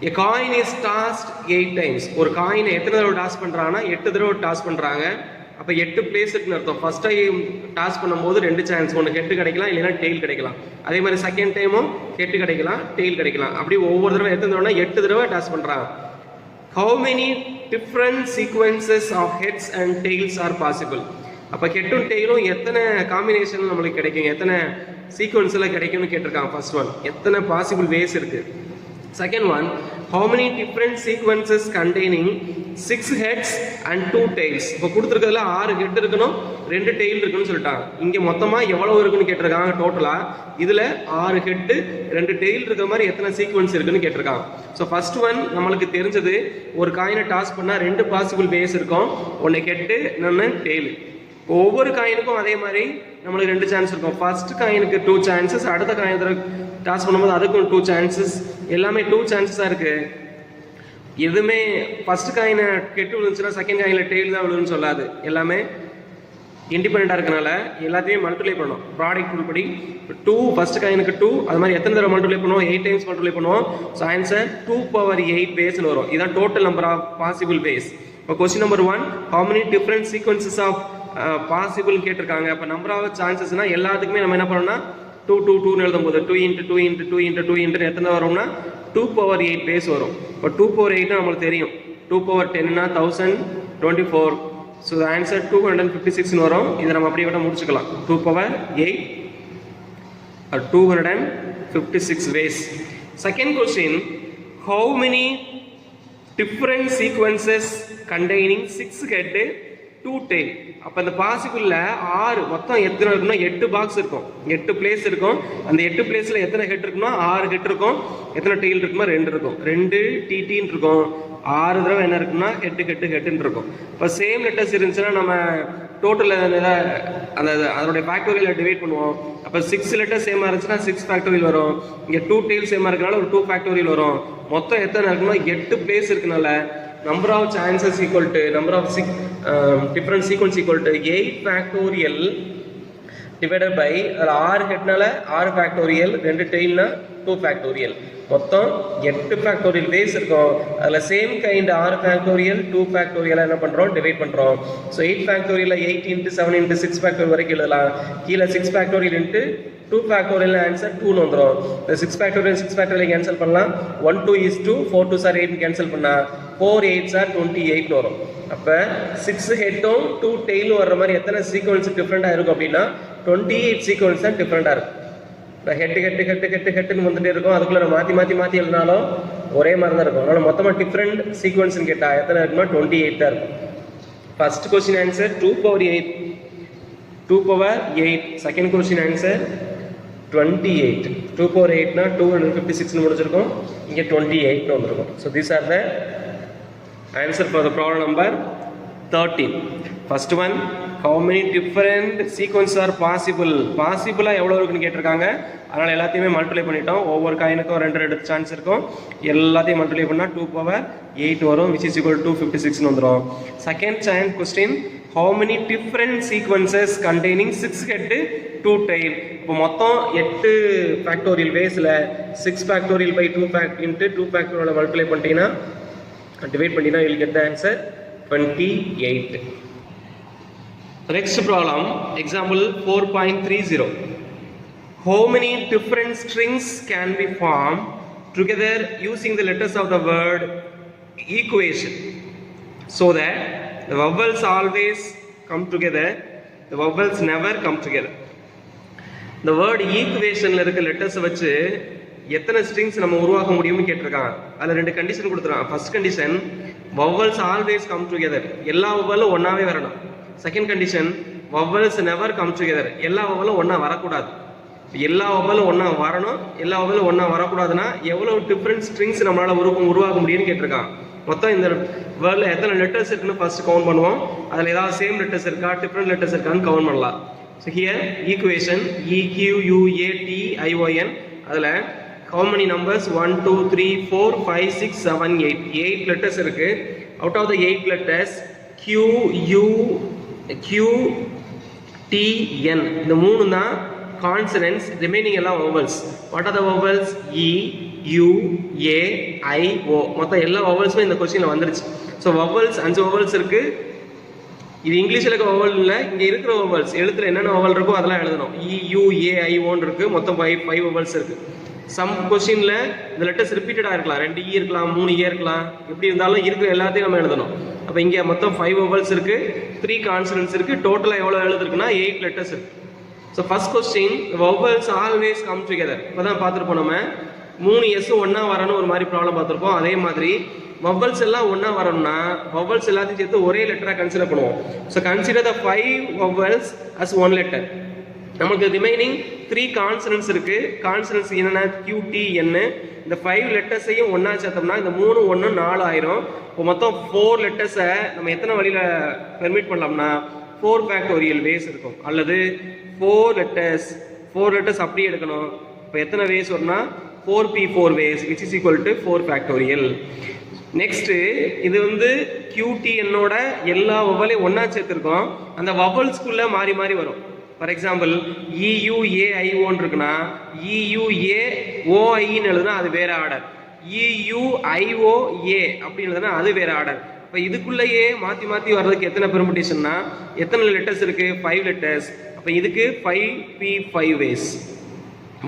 Speaker 3: A coin is tossed 8 times. ஒரு காயினை எத்தனை தடவை டாஸ் பண்ணுறாங்கன்னா 8 தடவை டாஸ் பண்ணுறாங்க. அப்போ 8 பிளேஸ் இருக்குன்னு அர்த்தம். ஃபர்ஸ்ட் டைம் டாஸ் பண்ணும்போது 2 சான்ஸ், ஒன்று ஹெட் கிடைக்கலாம் இல்லைன்னா டெயில் கிடைக்கலாம். அதே மாதிரி செகண்ட் டைமும் ஹெட் கிடைக்கலாம் டெயில் கிடைக்கலாம். அப்படி ஒவ்வொரு தடவை எத்தனை தடவைனா 8 தடவை டாஸ் பண்ணுறாங்க. How many different sequences of heads and tails are possible? அப்போ ஹெட்டும் டெயிலும் எத்தனை காம்பினேஷன் நம்மளுக்கு கிடைக்கும், எத்தனை சீக்வன்ஸில் கிடைக்கும்னு கேட்டிருக்காங்க. ஃபர்ஸ்ட் ஒன் எத்தனை பாசிபிள் வேஸ் இருக்குது. Second one, how many different sequences containing 6 heads and 2 tails? இப்போ கொடுத்துருக்கிறதுல 6 ஹெட் இருக்கணும் 2 டெயில் இருக்குன்னு சொல்லிட்டாங்க. இங்கே மொத்தமாக எவ்வளோ இருக்குன்னு கேட்டிருக்காங்க. டோட்டலாக இதில் 6 ஹெட்டு 2 டெயில் இருக்கிற மாதிரி எத்தனை சீக்வன்ஸ் இருக்குன்னு கேட்டிருக்காங்க. ஸோ ஃபர்ஸ்ட் ஒன் நம்மளுக்கு தெரிஞ்சது ஒரு காயினை டாஸ் பண்ணால் 2 பாசிபிள் வேஸ் இருக்கும். ஒன்று ஹெட்டு இன்னொன்று டெயில். ஒவ்வொரு காயினுக்கும் அதே மாதிரி நம்மளுக்கு 2 சான்ஸ் இருக்கும். ஃபர்ஸ்ட் காயினுக்கு 2 சான்சஸ், அடுத்த காயின் டாஸ் பண்ணும்போது அதுக்கும் 2 சான்சஸ். எல்லாமே 2 சான்சஸாக இருக்குது. எதுவுமே ஃபர்ஸ்ட் காயினை கெட்டு விழுந்துச்சுன்னா செகண்ட் காயினில் டெயில் தான் விழுன்னு சொல்லாது. எல்லாமே இண்டிபெண்டாக இருக்கனால எல்லாத்தையுமே மல்டிப்ளை பண்ணணும். ப்ராடக்ட் ரூல் படி 2 ஃபர்ஸ்ட் காயினுக்கு 2, அது மாதிரி எத்தனை தடவை மல்டிப்ளை பண்ணுவோம்? 8 டைம்ஸ் மல்டிப்ளை பண்ணுவோம். ஸோ ஆன்சர் 2^8 பேஸ்னு வரும். இதுதான் டோட்டல் நம்பர் ஆஃப் பாசிபிள் பேஸ். இப்போ question number 1, how many different sequences of possible கேட்டிருக்காங்க. அப்போ நம்பர் ஆஃப் சான்சஸ்னா எல்லாத்துக்குமே நம்ம என்ன பண்ணோம்னா 2 2 2 எழுதும் போது 2 × 2 × 2 × 2 × எத்தனை வரும்னா 2^8 பேஸ் வரும். இப்போ 2^8 நம்மளுக்கு தெரியும். 2^10 1024. ஸோ த ஆன்சர் 256 வரும். இதை நம்ம அப்படியே விட முடிச்சுக்கலாம். 2^8 or 256 ways. Second question, how many different sequences containing 6 head 2 tail? அப்போ இந்த பாசிபிளில் 6 மொத்தம் எத்தனை இருக்குன்னா 8 பாக்ஸ் இருக்கும், 8 பிளேஸ் இருக்கும். அந்த 8 பிளேஸில் எத்தனை ஹெட் இருக்குன்னா 6 ஹெட் இருக்கும். எத்தனை டெயில் இருக்குமா 2 இருக்கும். 2 TTன்னு இருக்கும். 6 தடவை என்ன இருக்குன்னா ஹெட்டுன்னு இருக்கும். இப்போ சேம் லெட்டர்ஸ் இருந்துச்சுன்னா நம்ம டோட்டல் அந்த அதோடைய ஃபேக்டோரியல் டிவைட் பண்ணுவோம். அப்போ 6 லெட்டர் சேமாக இருந்துச்சுன்னா 6 ஃபேக்டோரியல் வரும். இங்கே 2 டெயில் சேமாக இருக்கனால ஒரு 2 ஃபேக்டோரியல் வரும். மொத்தம் எத்தனை இருக்குன்னா 8 பிளேஸ் இருக்கனால number of chances equal to number of different sequence equal to 8 factorial divided by 6 ஹெட்னால 6 factorial, 2 டெயில்னா 2 factorial. மொத்தம் 8 ஃபேக்டோரியல் பேஸ் இருக்கும். அதில் சேம் கைண்ட் 6 ஃபேக்டோரியல் 2 ஃபேக்டோரியல் என்ன பண்ணுறோம்? டிவைட் பண்ணுறோம். ஸோ 8 ஃபேக்டோரியல் 8 × 7 × 6 ஃபேக்டோரியல் வரைக்கும் எழுதலாம். கீழே 6 ஃபேக்டோரியல் × 2 ஃபேக்டோரியல் ஆன்சர் 2 வந்துடும். இந்த 6 ஃபேக்டோரியல் கேன்சல் பண்ணலாம். 1 2 is 2, 4 2s are 8 கேன்சல் பண்ணால் 4 8s are 28 வரும். அப்போ 6 ஹெட்டும் 2 டெயிலும் வர்ற மாதிரி எத்தனை சீக்வன்ஸ் டிஃப்ரெண்டாக இருக்கும் அப்படின்னா 28 சீக்வன்ஸ் தான் டிஃப்ரெண்டாக இருக்கும். ஹெட்டுன்னு வந்துட்டே இருக்கும். அதுக்குள்ள நம்ம மாற்றி எழுதினாலும் ஒரே மாதிரி தான் இருக்கும். அதனால் மொத்தமாக டிஃப்ரெண்ட் சீக்வன்ஸ்னு கேட்டால் எத்தனை இருக்குன்னா 28 தான் இருக்கும். First question answer 2^8. 2^8. Second question answer 28. 2^8னா 256 முடிச்சிருக்கோம். இங்கே 28 வந்துருக்கும். So these are the answer for the problem number 13. First one, how many different sequences are possible? பாசிபிளாக எவ்வளோ இருக்குன்னு கேட்டிருக்காங்க. அதனால் எல்லாத்தையுமே மல்டிப்ளை பண்ணிட்டோம். ஒவ்வொரு காயினுக்கும் 2 சான்ஸ் இருக்கும். எல்லாத்தையும் மல்டிப்ளை பண்ணால் 2^8 வரும், which is equal to 256 வந்துடும். Second chance question, how many different sequences containing 6 head 2 tail? இப்போ மொத்தம் 8 ஃபேக்டோரியல் வேஸில் 6 ஃபேக்டோரியல் by 2 × 2 ஃபேக்டோரியல் மல்டிப்ளை பண்ணிட்டீங்கன்னா டிவைட் பண்ணினா you will get the answer 28. Next problem, example 4.30. How many different strings can be formed together using the letters of the word equation so that the vowels always come together, the vowels never come together? The word equation இருக்க letters வச்சு எத்தனை strings நம்ம உருவாக்க முடியும்னு கேட்டிருக்காங்க. அதில் 2 condition கொடுத்துருக்காங்க. First condition, vowels always come together, எல்லா வவலும் ஒன்றாவே வரணும். Second condition, vowels never come together, எல்லா வவலும் ஒன்றா வரக்கூடாது. எல்லா வவலும் ஒன்றா வரணும், எல்லா வவலும் ஒன்றா வரக்கூடாதுன்னா எவ்வளோ டிஃப்ரெண்ட் ஸ்ட்ரிங்ஸ் நம்மளால் உருவாக்க முடியும்னு கேட்டிருக்காங்க. மொத்தம் இந்த வேர்டில் எத்தனை லெட்டர்ஸ் இருக்குன்னு ஃபர்ஸ்ட் கவுண்ட் பண்ணுவோம். அதில் ஏதாவது சேம் லெட்டர்ஸ் இருக்கா, டிஃப்ரெண்ட் லெட்டர்ஸ் இருக்கான்னு கவுண்ட் பண்ணலாம். ஸோ ஹியர் ஈக்குவேஷன் EQUATION, அதில் how many numbers? 1 2 3 4 5 6 7 8. 8 letters இருக்கு. Out of the 8 letters, QUTN இந்த 3 தான் consonants, remaining எல்லாம் vowels. What are the vowels? E U A I O. மொத்தம் எல்லா vowelsமே இந்த கொஸ்டின்ல வந்துருச்சு. ஸோ vowels 5 vowels இருக்கு. இது இங்கிலீஷில் இருக்க வவல் இல்லை, இங்கே இருக்கிற வவல்ஸ் எழுத்துல என்னென்ன வவல் இருக்கோ அதெல்லாம் எழுதணும். EUAIO இருக்கு. மொத்தம் 5 வவல்ஸ் இருக்கு. சம் கொஸ்டின்ல இந்த லெட்டர்ஸ் ரிப்பீட்டடாக இருக்கலாம். 2 E இருக்கலாம், 3 E இருக்கலாம். எப்படி இருந்தாலும் இருக்கிற எல்லாத்தையும் நம்ம எழுதணும். அப்போ இங்கே மொத்தம் 5 வவல்ஸ் இருக்கு, 3 கான்சனன்ட்ஸ் இருக்கு. டோட்டலாக எவ்வளோ எழுதுருக்குன்னா 8 லெட்டர்ஸ் இருக்கு. So first question, vowels always come together. இப்போ தான் பார்த்துருப்போம் நம்ம 3 S ஒன்றா வரணும் ஒரு மாதிரி ப்ராப்ளம் பார்த்துருப்போம். அதே மாதிரி வவல்ஸ் எல்லாம் ஒன்றா வரணும்னா வவல்ஸ் எல்லாத்தையும் சேர்த்து ஒரே லெட்டராக கன்சிடர் பண்ணுவோம். So consider the 5 vowels as 1 letter. நமக்கு ரிமைனிங் 3 கான்சனன்ட்ஸ் இருக்கு. கான்சனன்ட்ஸ் என்னென்ன? QTN. இந்த 5 லெட்டர்ஸையும் ஒன்றா சேர்த்தோம்னா இந்த 3 1 4 ஆயிரும். இப்போ மொத்தம் 4 லெட்டர்ஸை நம்ம எத்தனை வழியில் பெர்மிட் பண்ணலாம்னா 4 ஃபேக்டோரியல் வேஸ் இருக்கும். அல்லது 4 லெட்டர்ஸ் அப்படியே எடுக்கணும். இப்போ எத்தனை வேஸ் வரும்னா 4P4 ways, which is equal to 4 factorial. Next இது வந்து QTNோட எல்லா வவலையும் ஒன்றா சேர்த்துருக்கோம். அந்த வவல்ஸ்குள்ளே மாறி மாறி வரும். ஃபார் எக்ஸாம்பிள் EUAIOன்னு இருக்குன்னா EUAOIன்னு எழுதுனா அது வேற ஆர்டர், EUIOA அப்படின்னு எழுதுனா அது வேற ஆர்டர். இப்போ இதுக்குள்ளேயே மாற்றி மாற்றி வர்றதுக்கு எத்தனை பெர்முடேஷன்னா எத்தனை லெட்டர்ஸ் இருக்குது? 5 லெட்டர்ஸ். அப்போ இதுக்கு 5P5 வேஸ்.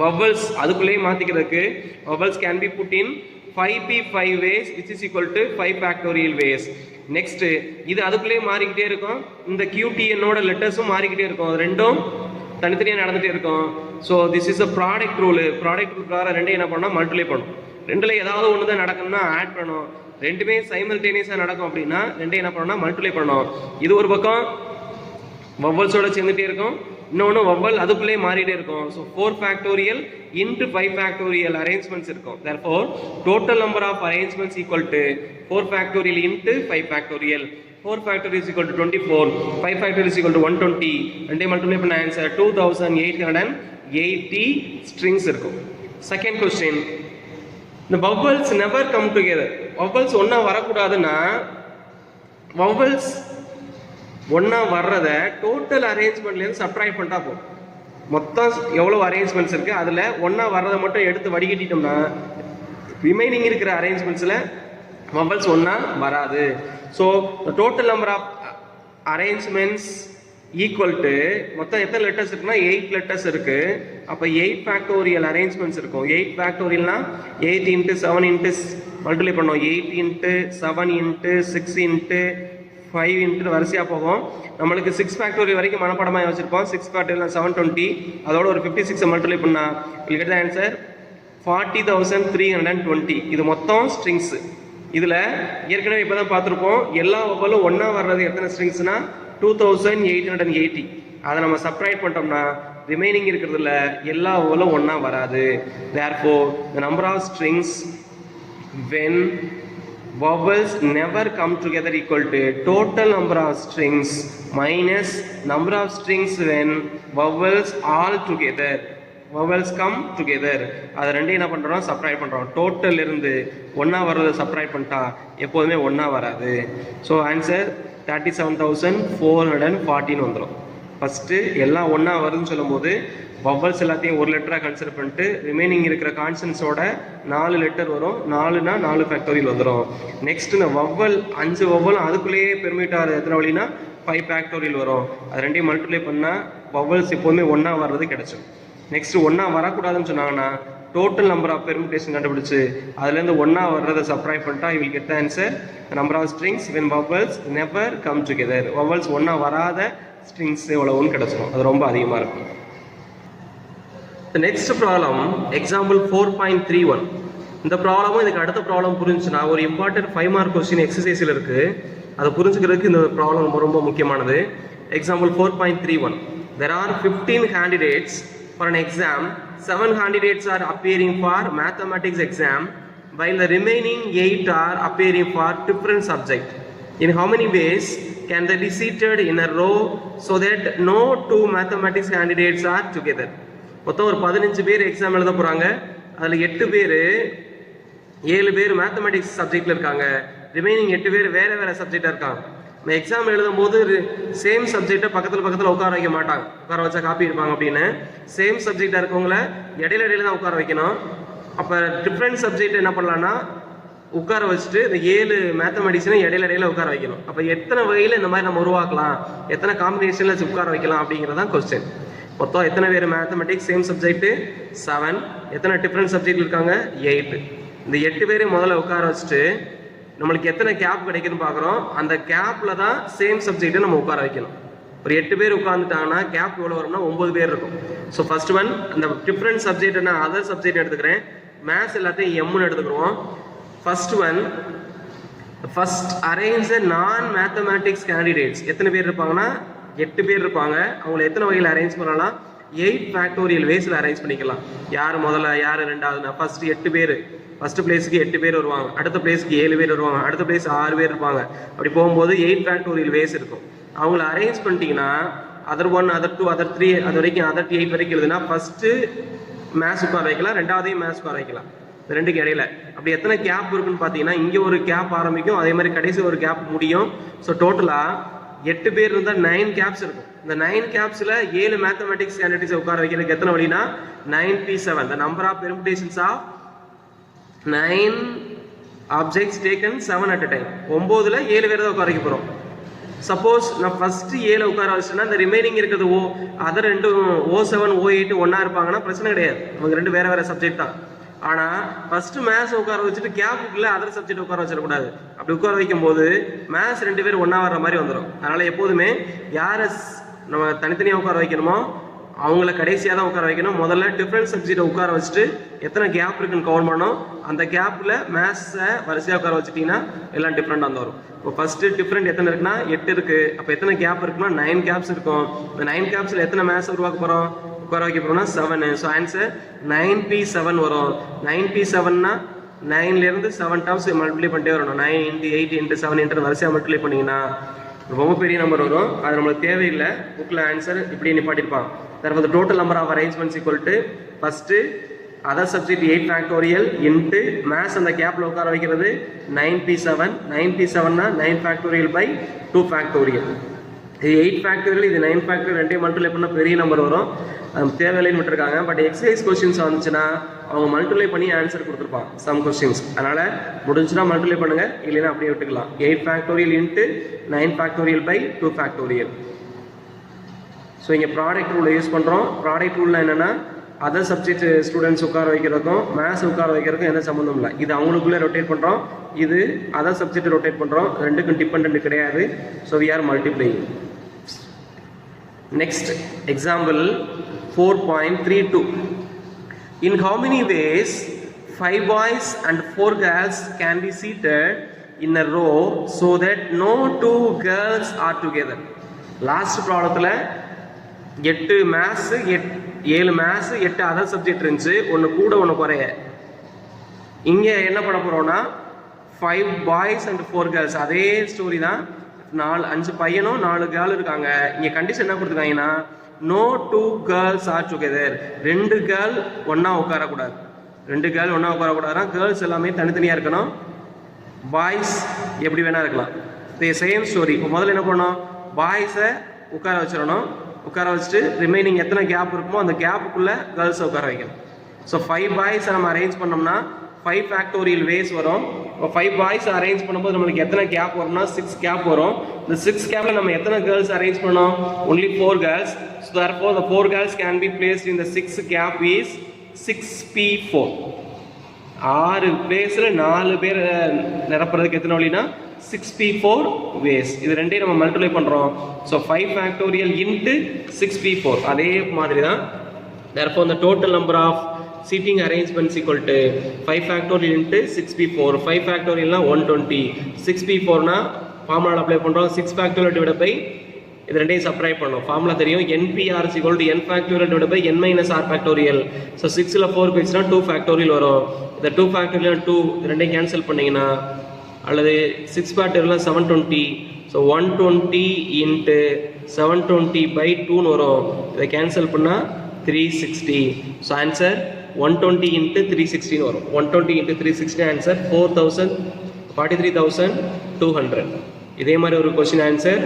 Speaker 3: vowels அதுக்குள்ளேயே மாற்றிக்கிறதுக்கு vowels can be put in 5P5 ways which is equal to 5 factorial ways. Next இது அதுக்குள்ளேயே மாறிக்கிட்டே இருக்கும். இந்த QTNோட லெட்டர்ஸும் மாறிக்கிட்டே இருக்கும். அது ரெண்டும் தனித்தனியாக நடந்துகிட்டே இருக்கும். So this is a product rule. Product rule பிரகாரம் ரெண்டையும் என்ன பண்ணால் மல்டிப்ளை பண்ணும். ரெண்டில் ஏதாவது ஒன்று தான் நடக்கணும்னா ஆட் பண்ணணும். ரெண்டுமே சைமல்டேனியஸாக நடக்கும் அப்படின்னா ரெண்டையும் என்ன பண்ணணும்னா மல்டிப்ளை பண்ணணும். இது ஒரு பக்கம் வவ்வல்ஸோட சேர்ந்துட்டே இருக்கும், இன்னொன்று வவ்வல் அதுக்குள்ளேயே மாறிட்டே இருக்கும். So 4 factorial into 5 factorial arrangements இருக்கும். therefore total number of arrangements equal to 4 factorial into 5 factorial. 4 factorial is equal to 24, 5 factorial is equal to 120. ரெண்டே மல்டிப்ளை பண்ண ஆன்சர் 2880 ஸ்ட்ரிங்ஸ் இருக்கும். Second question, the vowels never come together. vowels ஒன்றா வரக்கூடாதுன்னா vowels ஒன்றா வர்றத total அரேஞ்ச்மெண்ட்லேருந்து subtract பண்ணிட்டா போகும். மொத்தம் எவ்வளோ அரேஞ்ச்மெண்ட்ஸ் இருக்குது அதில் ஒன்றா வர்றதை மட்டும் எடுத்து வடிகட்டிட்டோம்னா ரிமைனிங் இருக்கிற அரேஞ்ச்மெண்ட்ஸில் வவல்ஸ் ஒன்றா வராது. So total number of arrangements equal to மொத்தம் எத்தனை லெட்டர்ஸ் இருக்குன்னா 8 லெட்டர்ஸ் இருக்குது. அப்போ 8 ஃபேக்டோரியல் அரேஞ்ச்மெண்ட்ஸ் இருக்கும். 8 ஃபேக்டோரியல்னா 8 into 7 into மல்டிப்ளை பண்ணோம். 8 into 7 into 6 into 5 into வரிசையாக போகும். நம்மளுக்கு 6 ஃபேக்டோரியல் வரைக்கும் மனப்பாடமாக வச்சுருப்போம். 6 ஃபேக்டோரியல் 720, அதோட ஒரு 56 மல்டிப்ளை பண்ணால் வில் கெட் தி ஆன்சர் 40,320. இது மொத்தம் ஸ்ட்ரிங்ஸு. இதில் ஏற்கனவே இப்போ தான் பார்த்துருப்போம் எல்லா வவலும் ஒன்றா வர்றது எத்தனை ஸ்ட்ரிங்ஸ்னா 2880. அதை நம்ம சப்ட்ராக்ட் பண்ணிட்டோம்னா ரிமைனிங் இருக்கிறதுல எல்லா வவலும் ஒன்றா வராது. therefore the number of strings when vowels never come together equal to total number of strings minus number of strings when vowels all together. vowels come together, அது ரெண்டையும் என்ன பண்ணுறோம் சப்ட்ராக்ட் பண்ணுறோம். டோட்டல் இருந்து ஒன்றா வர்றதை சப்ட்ராக்ட் பண்ணிட்டா எப்போதுமே ஒன்றா வராது. ஸோ ஆன்சர் 37,414 வந்துடும். ஃபஸ்ட்டு எல்லாம் ஒன்றா வருதுன்னு சொல்லும்போது வவ்வல்ஸ் எல்லாத்தையும் ஒரு லெட்டராக கன்சிடர் பண்ணிட்டு ரிமைனிங் இருக்கிற கான்சன்ஸோட 4 லெட்டர் வரும். 4னா 4 ஃபேக்டோரியல் வந்துடும். நெக்ஸ்ட் இந்த வவ்வல் 5 வவ்வலும் அதுக்குள்ளேயே பெர்மிட் ஆகிற எத்தனை வழினா 5 ஃபேக்டோரியல் வரும். அது ரெண்டையும் மல்டிப்ளை பண்ணால் வவ்வல்ஸ் எப்போதுமே ஒன்றா வர்றது கிடைக்கும். நெக்ஸ்ட் ஒன்றா வரக்கூடாதுன்னு சொன்னாங்கன்னா டோட்டல் நம்பர் ஆஃப் பெர்மிட்டேஷன் கண்டுபிடிச்சு அதுலேருந்து ஒன்றா வர்றதை சப்ட்ராக்ட் பண்ணிட்டா you will get the answer number of strings when vowels never come together. Vowels ஒன்றா வராத ஸ்ட்ரிங்ஸ் எவ்வளவுன்னு கிடச்சிடும். அது ரொம்ப அதிகமாக இருக்கும். The next problem, example 4.31. இந்த ப்ராப்ளமும் இதுக்கு அடுத்த ப்ராப்ளம் புரிஞ்சுன்னா ஒரு இம்பார்ட்டன்ட் 5 மார்க் கொஸ்டின் எக்ஸசைஸில் இருக்குது. அதை புரிஞ்சுக்கிறதுக்கு இந்த ப்ராப்ளம் ரொம்ப ரொம்ப முக்கியமானது. Example 4.31. There are 15 candidates for an exam. 7 candidates are appearing for mathematics exam while the remaining 8 are appearing for different subject. In how many ways can they be seated in a row so that no 2 mathematics candidates are together? மொத்தம் ஒரு 15 பேர் exam எழுத போகிறாங்க. அதில் 8 பேர் 7 பேர் mathematics சப்ஜெக்டில் இருக்காங்க. ரிமைனிங் 8 பேர் வேறு வேறு சப்ஜெக்டாக இருக்காங்க. நம்ம எக்ஸாம் எழுதும் போது சேம் சப்ஜெக்டை பக்கத்தில் உட்கார வைக்க மாட்டாங்க. உட்கார வச்சா காப்பி இருப்பாங்க அப்படின்னு சேம் சப்ஜெக்டாக இருக்கவங்கள இடையில தான் உட்கார வைக்கணும். அப்போ டிஃப்ரெண்ட் சப்ஜெக்ட் என்ன பண்ணலான்னா உட்கார வச்சுட்டு இந்த 7 மேத்தமெட்டிக்ஸ்னு இடையில உட்கார வைக்கணும். அப்போ எத்தனை வகையில் இந்த மாதிரி நம்ம உருவாக்கலாம், எத்தனை காம்பினேஷனில் உட்கார வைக்கலாம் அப்படிங்கிறதான் கொஸ்டின். மொத்தம் எத்தனை பேர் மேத்தமெட்டிக்ஸ் சேம் சப்ஜெக்ட்டு 7, எத்தனை டிஃப்ரெண்ட் சப்ஜெக்ட் இருக்காங்க 8. இந்த 8 பேரையும் முதல்ல உட்கார வச்சுட்டு நம்மளுக்கு எத்தனை கேப் கிடைக்குதுன்னு பார்க்குறோம். அந்த கேப்பில் தான் சேம் சப்ஜெக்ட்டை நம்ம உட்கார வைக்கணும். ஒரு 8 பேர் உட்காந்துட்டாங்கன்னா கேப் எவ்வளோ வரும்னா 9 பேர் இருக்கும். ஸோ ஃபர்ஸ்ட் ஒன் அந்த டிஃப்ரெண்ட் சப்ஜெக்ட்னா அதர் சப்ஜெக்ட் எடுத்துக்கிறேன். மேத்ஸ் எல்லாத்தையும் எம்னு எடுத்துக்கிறோம். ஃபர்ஸ்ட் ஒன் ஃபர்ஸ்ட் அரேஞ்ச் நான் மேத்தமேட்டிக்ஸ் கேண்டிடேட்ஸ். எத்தனை பேர் இருப்பாங்கன்னா 8 பேர் இருப்பாங்க. அவங்கள எத்தனை வகையில் அரேஞ்ச் பண்ணலாம் 8 ஃபேக்டோரியல் வேஸில் அரேஞ்ச் பண்ணிக்கலாம். யார் முதல்ல யார் ரெண்டாவதுன்னா ஃபர்ஸ்ட் 8 பேர் ஃபர்ஸ்ட் பிளேஸுக்கு 8 பேர் வருவாங்க. அடுத்த பிளேஸுக்கு 7 பேர் வருவாங்க. அடுத்த பிளேஸ் 6 பேர் இருப்பாங்க. அப்படி போகும்போது 8 ஃபேக்டோரியல் வேஸ் இருக்கும். அவங்கள அரேஞ்ச் பண்ணிட்டீங்கன்னா அதர் 1 அதர் 2 அதர் 3 அது வரைக்கும் அதர் 8 வரைக்கும் எழுதுனா ஃபர்ஸ்ட்டு மேத்ஸ் உட்கார வைக்கலாம், ரெண்டாவதையும் மேத்ஸ் உட்கார வைக்கலாம். இந்த ரெண்டுக்கு இடையில. அப்படி எத்தனை கேப் இருக்குன்னு பார்த்தீங்கன்னா இங்கே ஒரு கேப் ஆரம்பிக்கும், அதே மாதிரி கடைசி ஒரு கேப் முடியும். ஸோ டோட்டலாக 8 பேர் இருந்தால் 9 கேப்ஸ் இருக்கும். இந்த 9 கேப்ஸில் 7 மேத்தமெட்டிக்ஸ் கேண்டிடேட்ஸை உட்கார வைக்கிறதுக்கு எத்தனை வழினா 9p7, the number of permutations of 9 objects taken 7 at a time. 9ல் 7 பேர் தான் உட்கார வைக்க போகிறோம். சப்போஸ் நான் ஃபர்ஸ்ட் 7 உட்கார வச்சுன்னா இந்த ரிமைனிங் இருக்கிறது அதர் ரெண்டும் O7 O8 ஒன்றா இருப்பாங்கன்னா பிரச்சனை கிடையாது, நமக்கு ரெண்டு வேற வேற சப்ஜெக்ட் தான். ஆனால் ஃபர்ஸ்ட் மேத்ஸ் உட்கார வச்சுட்டு கேப்புக்குள்ள அதர் சப்ஜெக்ட் உட்கார வச்சிடக்கூடாது. அப்படி உட்கார வைக்கும் போது மேத்ஸ் 2 பேர் ஒன்றா வர்ற மாதிரி வந்துடும். அதனால எப்போதுமே யாரை நம்ம தனித்தனியாக உட்கார வைக்கணுமோ அவங்கள கடைசியாக தான் உட்கார வைக்கணும். முதல்ல டிஃப்ரெண்ட் சப்ஜெக்டை உட்கார வச்சுட்டு எத்தனை கேப் இருக்குன்னு கவுண்ட் பண்ணணும். அந்த கேப்பில் மேத்ஸை வரிசையாக உட்கார வச்சுட்டிங்கன்னா எல்லாம் டிஃப்ரெண்டாக வந்து வரும். இப்போ ஃபஸ்ட்டு டிஃப்ரெண்ட் எத்தனை இருக்குன்னா 8 இருக்குது. அப்போ எத்தனை கேப் இருக்குன்னா 9 கேப்ஸ் இருக்கும். இந்த 9 கேப்ஸில் எத்தனை மேத்ஸ் உருவாக்க போகிறோம், உட்கார வைக்க போகிறோம்னா 7. ஸோ ஆன்சர் 9p7 வரும். 9p7னா 9லேருந்து 7 டேர்ம்ஸ் மல்டிப்ளை பண்ணிட்டே வரணும். 9 × 8 × 7 × வரிசையாக மல்டிப்ளை பண்ணிங்கன்னா ரொம்ப பெரிய நம்பர் வரும். அது நம்மளுக்கு தேவையில்லை. புக்கில் ஆன்சர் இப்படி நிப்பாட்டிருப்பான். therefore the total number of arrangements equal to first other subject 8 factorial into mass அந்த கேப்ல உட்கார வைக்கிறது 9p7. 9p7னா 9 factorial by 2 factorial. இது 8 factorial, இது 9 factorial, ரெண்டையும் மல்டிப்ளை பண்ணால் பெரிய நம்பர் வரும். தேவையில்லைன்னு விட்டுருக்காங்க. பட் எக்ஸசைஸ் கொஸ்டின்ஸ் வந்துச்சுன்னா அவங்க மல்டிப்ளை பண்ணி ஆன்சர் கொடுத்துருப்பான் சம் கொஸ்டின்ஸ். அதனால் முடிஞ்சுன்னா மல்டிப்ளை பண்ணுங்கள், இல்லைன்னா அப்படியே விட்டுக்கலாம். 8 factorial into 9 factorial by 2 factorial. So இங்கே ப்ராடக்ட் ரூலை யூஸ் பண்ணுறோம். ப்ராடக்ட் ரூலில் என்னென்னா அதர் சப்ஜெக்ட் ஸ்டூடெண்ட்ஸ் உட்கார வைக்கிறதுக்கும் மேத்ஸ் உட்கார வைக்கிறதுக்கும் எந்த சம்மந்தம் இல்லை. இது அவங்களுக்குள்ளே ரொட்டேட் பண்ணுறோம், இது அதர் சப்ஜெக்ட் ரொட்டேட் பண்ணுறோம். ரெண்டுக்கும் டிபெண்ட் கிடையாது. So we are multiplying. Next example 4.32. In how many ways 5 boys and 4 girls can be seated in a row so that no 2 girls are together? Last ப்ராப்ளத்தில் 8 maths 7 maths 8 other subject இருந்துச்சு, ஒன்று கூட ஒன்று குறைய. இங்கே என்ன பண்ண போகிறோம்னா 5 பாய்ஸ் அண்ட் 4 கேர்ள்ஸ், அதே ஸ்டோரி தான். 5 பையனும் 4 கேர்ள் இருக்காங்க. இங்கே கண்டிஷன் என்ன கொடுத்துருக்காங்கன்னா no 2 girls are together. 2 girl ஒன்றா உட்காரக்கூடாது. 2 கேர்ள் ஒன்றா உட்காரக்கூடாதுன்னா கேர்ள்ஸ் எல்லாமே தனித்தனியாக இருக்கணும், பாய்ஸ் எப்படி வேணா இருக்கலாம். Same story. இப்போ முதல்ல என்ன பண்ணணும், பாய்ஸை உட்கார வச்சிடணும். உட்கார வச்சுட்டு ரிமைனிங் எத்தனை கேப் இருக்குமோ அந்த கேப்புக்குள்ளே கேர்ள்ஸை உட்கார வைக்கணும். ஸோ 5 பாய்ஸை நம்ம அரேஞ்ச் பண்ணோம்னா 5 ஃபேக்டோரியல் வேஸ் வரும். இப்போ 5 பாய்ஸ் அரேஞ்ச் பண்ணும்போது நம்மளுக்கு எத்தனை கேப் வரும்னா 6 கேப் வரும். இந்த 6 கேப்பில் நம்ம எத்தனை கேர்ள்ஸ் அரேஞ்ச் பண்ணோம், only 4 girls. So therefore the 4 girls can be placed in the 6 cap is 6p4. 6 பிளேஸில் 4 பேர் நிரப்புறதுக்கு எத்தனை வழினா 6p4 ways. இது ரெண்டையும் நம்ம மல்டிப்ளை பண்ணுறோம். So 5 factorial into 6p4. அதே மாதிரி தான். therefore the total number of seating arrangements equal to 5 factorial into 6p4. 5 factorial na 120. 6p4 na formula apply பண்றோம். 6 factorial divided by இது ரெண்டையும் சப்ட்ராக்ட் பண்ணோம். ஃபார்முலா தெரியும், npr is equal to n factorial divided by n minus r factorial. So 6ல 4 போயிடுச்சுன்னா 2 factorial வரும். இந்த 2 factorial 2 ரெண்டையும் கேன்சல் பண்ணிங்கன்னா அல்லது 6 factorial 720. ஸோ 120 into 720 by 2 வரும். இதை கேன்சல் பண்ணால் 360. ஸோ ஆன்சர் 120 into 360 வரும். 120 into 360 ஆன்சர் 43,200. இதே மாதிரி ஒரு கொஸ்டின் ஆன்சர்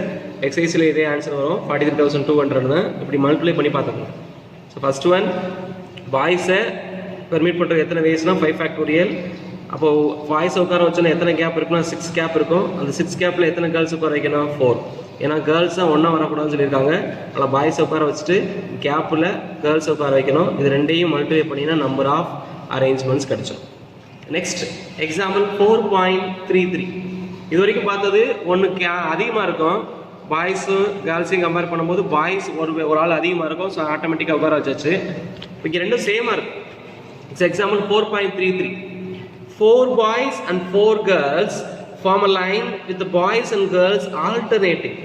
Speaker 3: எக்ஸசைஸில் இதே ஆன்சர் வரும். 43,200 தான். இப்படி மல்டிப்ளை பண்ணி பார்த்துக்கணும். ஸோ ஃபர்ஸ்ட் ஒன் பாய்ஸை பெர்மிட் பண்ணுறது எத்தனை வேஸ்னால் 5 ஃபேக்டோரியல். அப்போது பாய்ஸை உட்கார வச்சோன்னா எத்தனை கேப் இருக்குன்னா 6 கேப் இருக்கும். அந்த 6 கேப்பில் எத்தனை கேர்ள்ஸ் உட்கார வைக்கணும் 4. ஏன்னா கேர்ள்ஸாக ஒன்றா வரக்கூடாதுன்னு சொல்லியிருக்காங்க. அதில் பாய்ஸை உட்கார வச்சுட்டு கேப்பில் கேர்ள்ஸை உட்கார வைக்கணும். இது ரெண்டையும் மல்டிப்ளை பண்ணினா நம்பர் ஆஃப் அரேஞ்ச்மெண்ட்ஸ் கிடைச்சோம். Next example 4.33. இது வரைக்கும் பார்த்தது ஒன்று அதிகமாக இருக்கும். பாய்ஸும் கேர்ள்ஸையும் கம்பேர் பண்ணும்போது பாய்ஸ் ஒரு ஆள் அதிகமாக இருக்கும். ஸோ ஆட்டோமேட்டிக்காக உட்கார வச்சாச்சு. இங்கே ரெண்டும் சேமாக இருக்கும். It's example 4.33. 4 boys and 4 girls form a line with the boys and girls alternating.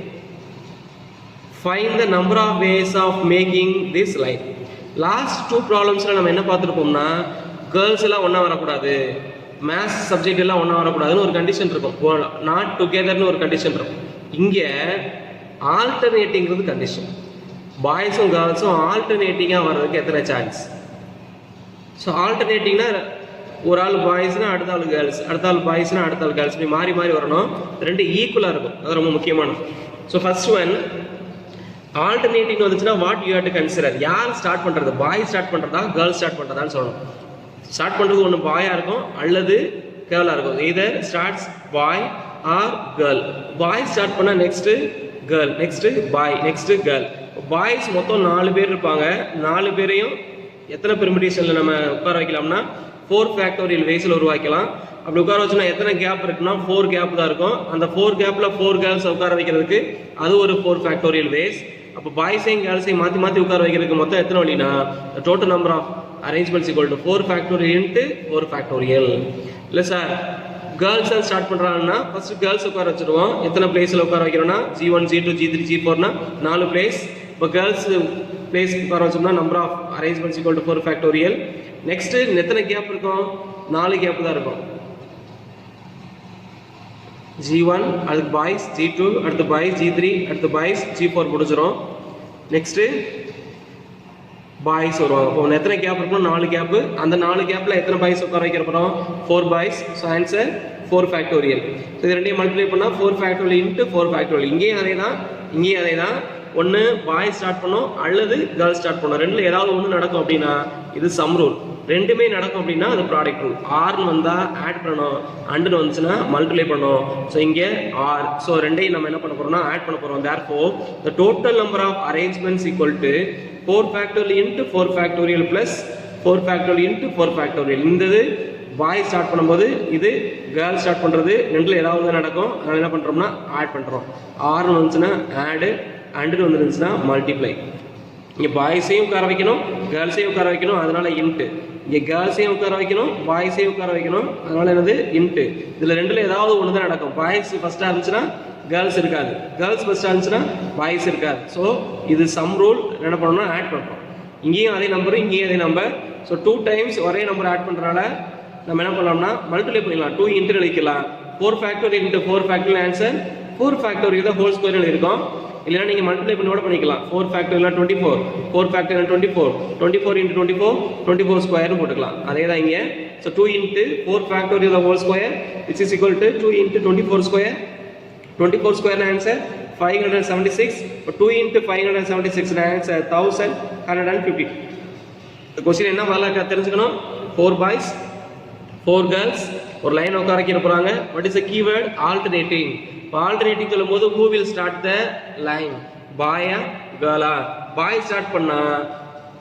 Speaker 3: Find the number of ways of making this line. Last 2 problemsல நம்ம என்ன பார்த்துருப்போம்னா கேர்ள்ஸ் எல்லாம் ஒன்றா வரக்கூடாது, மேத்ஸ் சப்ஜெக்ட் எல்லாம் ஒன்றா வரக்கூடாதுன்னு ஒரு கண்டிஷன் இருக்கும். நாட் டுகெதர்னு ஒரு கண்டிஷன் இருக்கும். இங்கே ஆல்டர்னேட்டிங்கிறது கண்டிஷன். பாய்ஸும் கேர்ள்ஸும் ஆல்டர்னேட்டிங்காக வர்றதுக்கு எத்தனை சான்ஸ்? ஸோ ஆல்டர்னேட்டிங்னா ஒரு ஆள் பாய்ஸ்னா அடுத்த ஆள் கேர்ள்ஸ், அடுத்த ஆள் பாய்ஸ்னா அடுத்த ஆள் கேர்ள்ஸ், இப்படி மாறி மாறி வரணும். ரெண்டு ஈக்குவலாக இருக்கும், அது ரொம்ப முக்கியமானது. ஸோ ஃபர்ஸ்ட் ஒன் ஆல்டர்னேட்டிங் வந்துச்சுன்னா what you have to consider. யார் ஸ்டார்ட் பண்ணுறது, பாய் ஸ்டார்ட் பண்ணுறதா கேர்ள்ஸ் ஸ்டார்ட் பண்ணுறதான்னு சொல்லணும். ஸ்டார்ட் பண்ணுறது ஒன்று பாயாக இருக்கும் அல்லது கேர்ளாக இருக்கும். இதர் starts boy or girl. Bye start பண்ணால் நெக்ஸ்ட்டு கேர்ள், நெக்ஸ்ட்டு பாய், நெக்ஸ்ட்டு கேர்ள். பாய்ஸ் மொத்தம் 4 பேர் இருப்பாங்க. 4 பேரையும் எத்தனை பெர்மிட்டேஷனில் நம்ம உட்கார வைக்கலாம்னா 4 ஃபேக்டோரியல் வேஸில் உருவாக்கலாம். அப்படி உட்கார வச்சோன்னா எத்தனை கேப் இருக்குன்னா 4 கேப் தான் இருக்கும். அந்த 4 கேப்பில் 4 கேர்ள்ஸ் உட்கார வைக்கிறதுக்கு அது ஒரு 4 ஃபேக்டோரியல் வேஸ். அப்போ பாய்ஸையும் கேர்ள்ஸையும் மாற்றி மாற்றி உட்கார வைக்கிறதுக்கு மொத்தம் எத்தனை வழினா total number of arrangements equal to 4 factorial into 4 factorial. இல்லை சார் கேர்ள்ஸ் ஸ்டார்ட் பண்ணுறாங்கன்னா ஃபர்ஸ்ட் கேர்ள்ஸ் உட்கார வச்சுருவோம். எத்தனை பிளேஸில் உட்கார வைக்கிறோம்னா G1 G2 G3 G4னா 4 பிளேஸ். இப்போ கேர்ள்ஸ் பிளேஸ் உட்கார வச்சோம்னா number of arrangements equal to 4 factorial. Next எத்தனை கேப் இருக்கும், 4 கேப் தான் இருக்கும். G1 அடுத்து பாய்ஸ், G2 அடுத்து பாய்ஸ், G3 அடுத்து பாய்ஸ், G4 முடிச்சிடும். நெக்ஸ்ட்டு பாய்ஸ் வருவாங்க. இப்போ எத்தனை கேப் இருக்கணும், 4 கேப்பு. அந்த 4 கேப்பில் எத்தனை பாய்ஸ் உட்கார வைக்கிற போகிறோம், 4 boys. So answer 4 factorial. So இது ரெண்டையும் மல்டிப்ளை பண்ணால் 4 ஃபேக்டோரியல் இன்ட்டு 4 ஃபேக்டோரியல். இங்கேயும் அதே தான், இங்கேயும் அதே தான். ஒன்று பாய் ஸ்டார்ட் பண்ணோம் அல்லது கேர்ள் ஸ்டார்ட் பண்ணோம். ரெண்டில் ஏதாவது ஒன்று நடக்கும் அப்படின்னா இது சம் ரூல். ரெண்டுமே நடக்கும் அப்படின்னா அது ப்ராடக்ட் ரூல். ஆர்னு வந்தால் ஆட் பண்ணணும், அண்டுன்னு வந்துச்சுன்னா மல்டிப்ளை பண்ணணும். ஸோ இங்கே ஆர். ஸோ ரெண்டையும் நம்ம என்ன பண்ண போகிறோம்னா ஆட் பண்ண போகிறோம். Therefore the total number of arrangements equal to 4 factorial into 4 factorial plus 4 factorial into 4 factorial. இந்த இது பாய் ஸ்டார்ட் பண்ணும்போது இது கேர்ள் ஸ்டார்ட் பண்ணுறது, ரெண்டில் ஏதாவது நடக்கும். அதனால் என்ன பண்ணுறோம்னா ஆட் பண்ணுறோம். ஆர்னு வந்துச்சுன்னா ஆடு, அண்டுன்னு வந்துருந்துச்சுன்னா மல்டிப்ளை. இங்கே பாய்ஸையும் உட்கார வைக்கணும், கேர்ள்ஸையும் உட்கார வைக்கணும், அதனால இன்ட்டு. இங்கே கேர்ள்ஸையும் உட்கார வைக்கணும், பாய்ஸையும் உட்கார வைக்கணும், அதனால என்னது இன்ட்டு. இதில் ரெண்டில் ஏதாவது ஒன்று தான் நடக்கும். பாய்ஸ் ஃபஸ்ட்டாக இருந்துச்சுன்னா கேர்ள்ஸ் இருக்காது, கேர்ள்ஸ் ஃபஸ்ட்டாக இருந்துச்சுன்னா பாய்ஸ் இருக்காது. ஸோ இது சம் ரூல். என்ன பண்ணணும்னா ஆட் பண்ணுறோம். இங்கேயும் அதே நம்பர், இங்கேயும் அதே நம்பர். ஸோ 2 டைம்ஸ் ஒரே நம்பர் ஆட் பண்ணுறனால நம்ம என்ன பண்ணலாம்னா மல்டிப்ளை பண்ணிக்கலாம். 2 இன்ட்டு எழுதிக்கலாம். 4 factorial into 4 factorial answer 4 factorial தான் ஹோல் ஸ்கொயர் எழுதியிருக்கோம். இல்லைனா நீங்கள் மல்டிப்ளை பண்ணி கூட பண்ணிக்கலாம். 4 ஃபேக்டோரியல் 24, 4 ஃபேக்டோரியல் 24, 24 இன்ட்டு 24, 24 ஸ்கொயர்னு போட்டுக்கலாம். அதே தான் இங்கே. So 2 into 4 factorial whole square which is equal to 2 into 24 square. 24 square answer 576. 2 into 576 answer 1150. இந்த கொஸ்டின் என்ன வரல தெரிஞ்சுக்கணும். 4 பாய்ஸ் 4 கேர்ள்ஸ் ஒரு லைன் உட்கார வைக்க போகிறாங்க. What is the keyword alternating. இப்போ ஆல்டர்னேட்டிங் சொல்லும் போது who will start the line, paya Kerala. Bye start பண்ணால்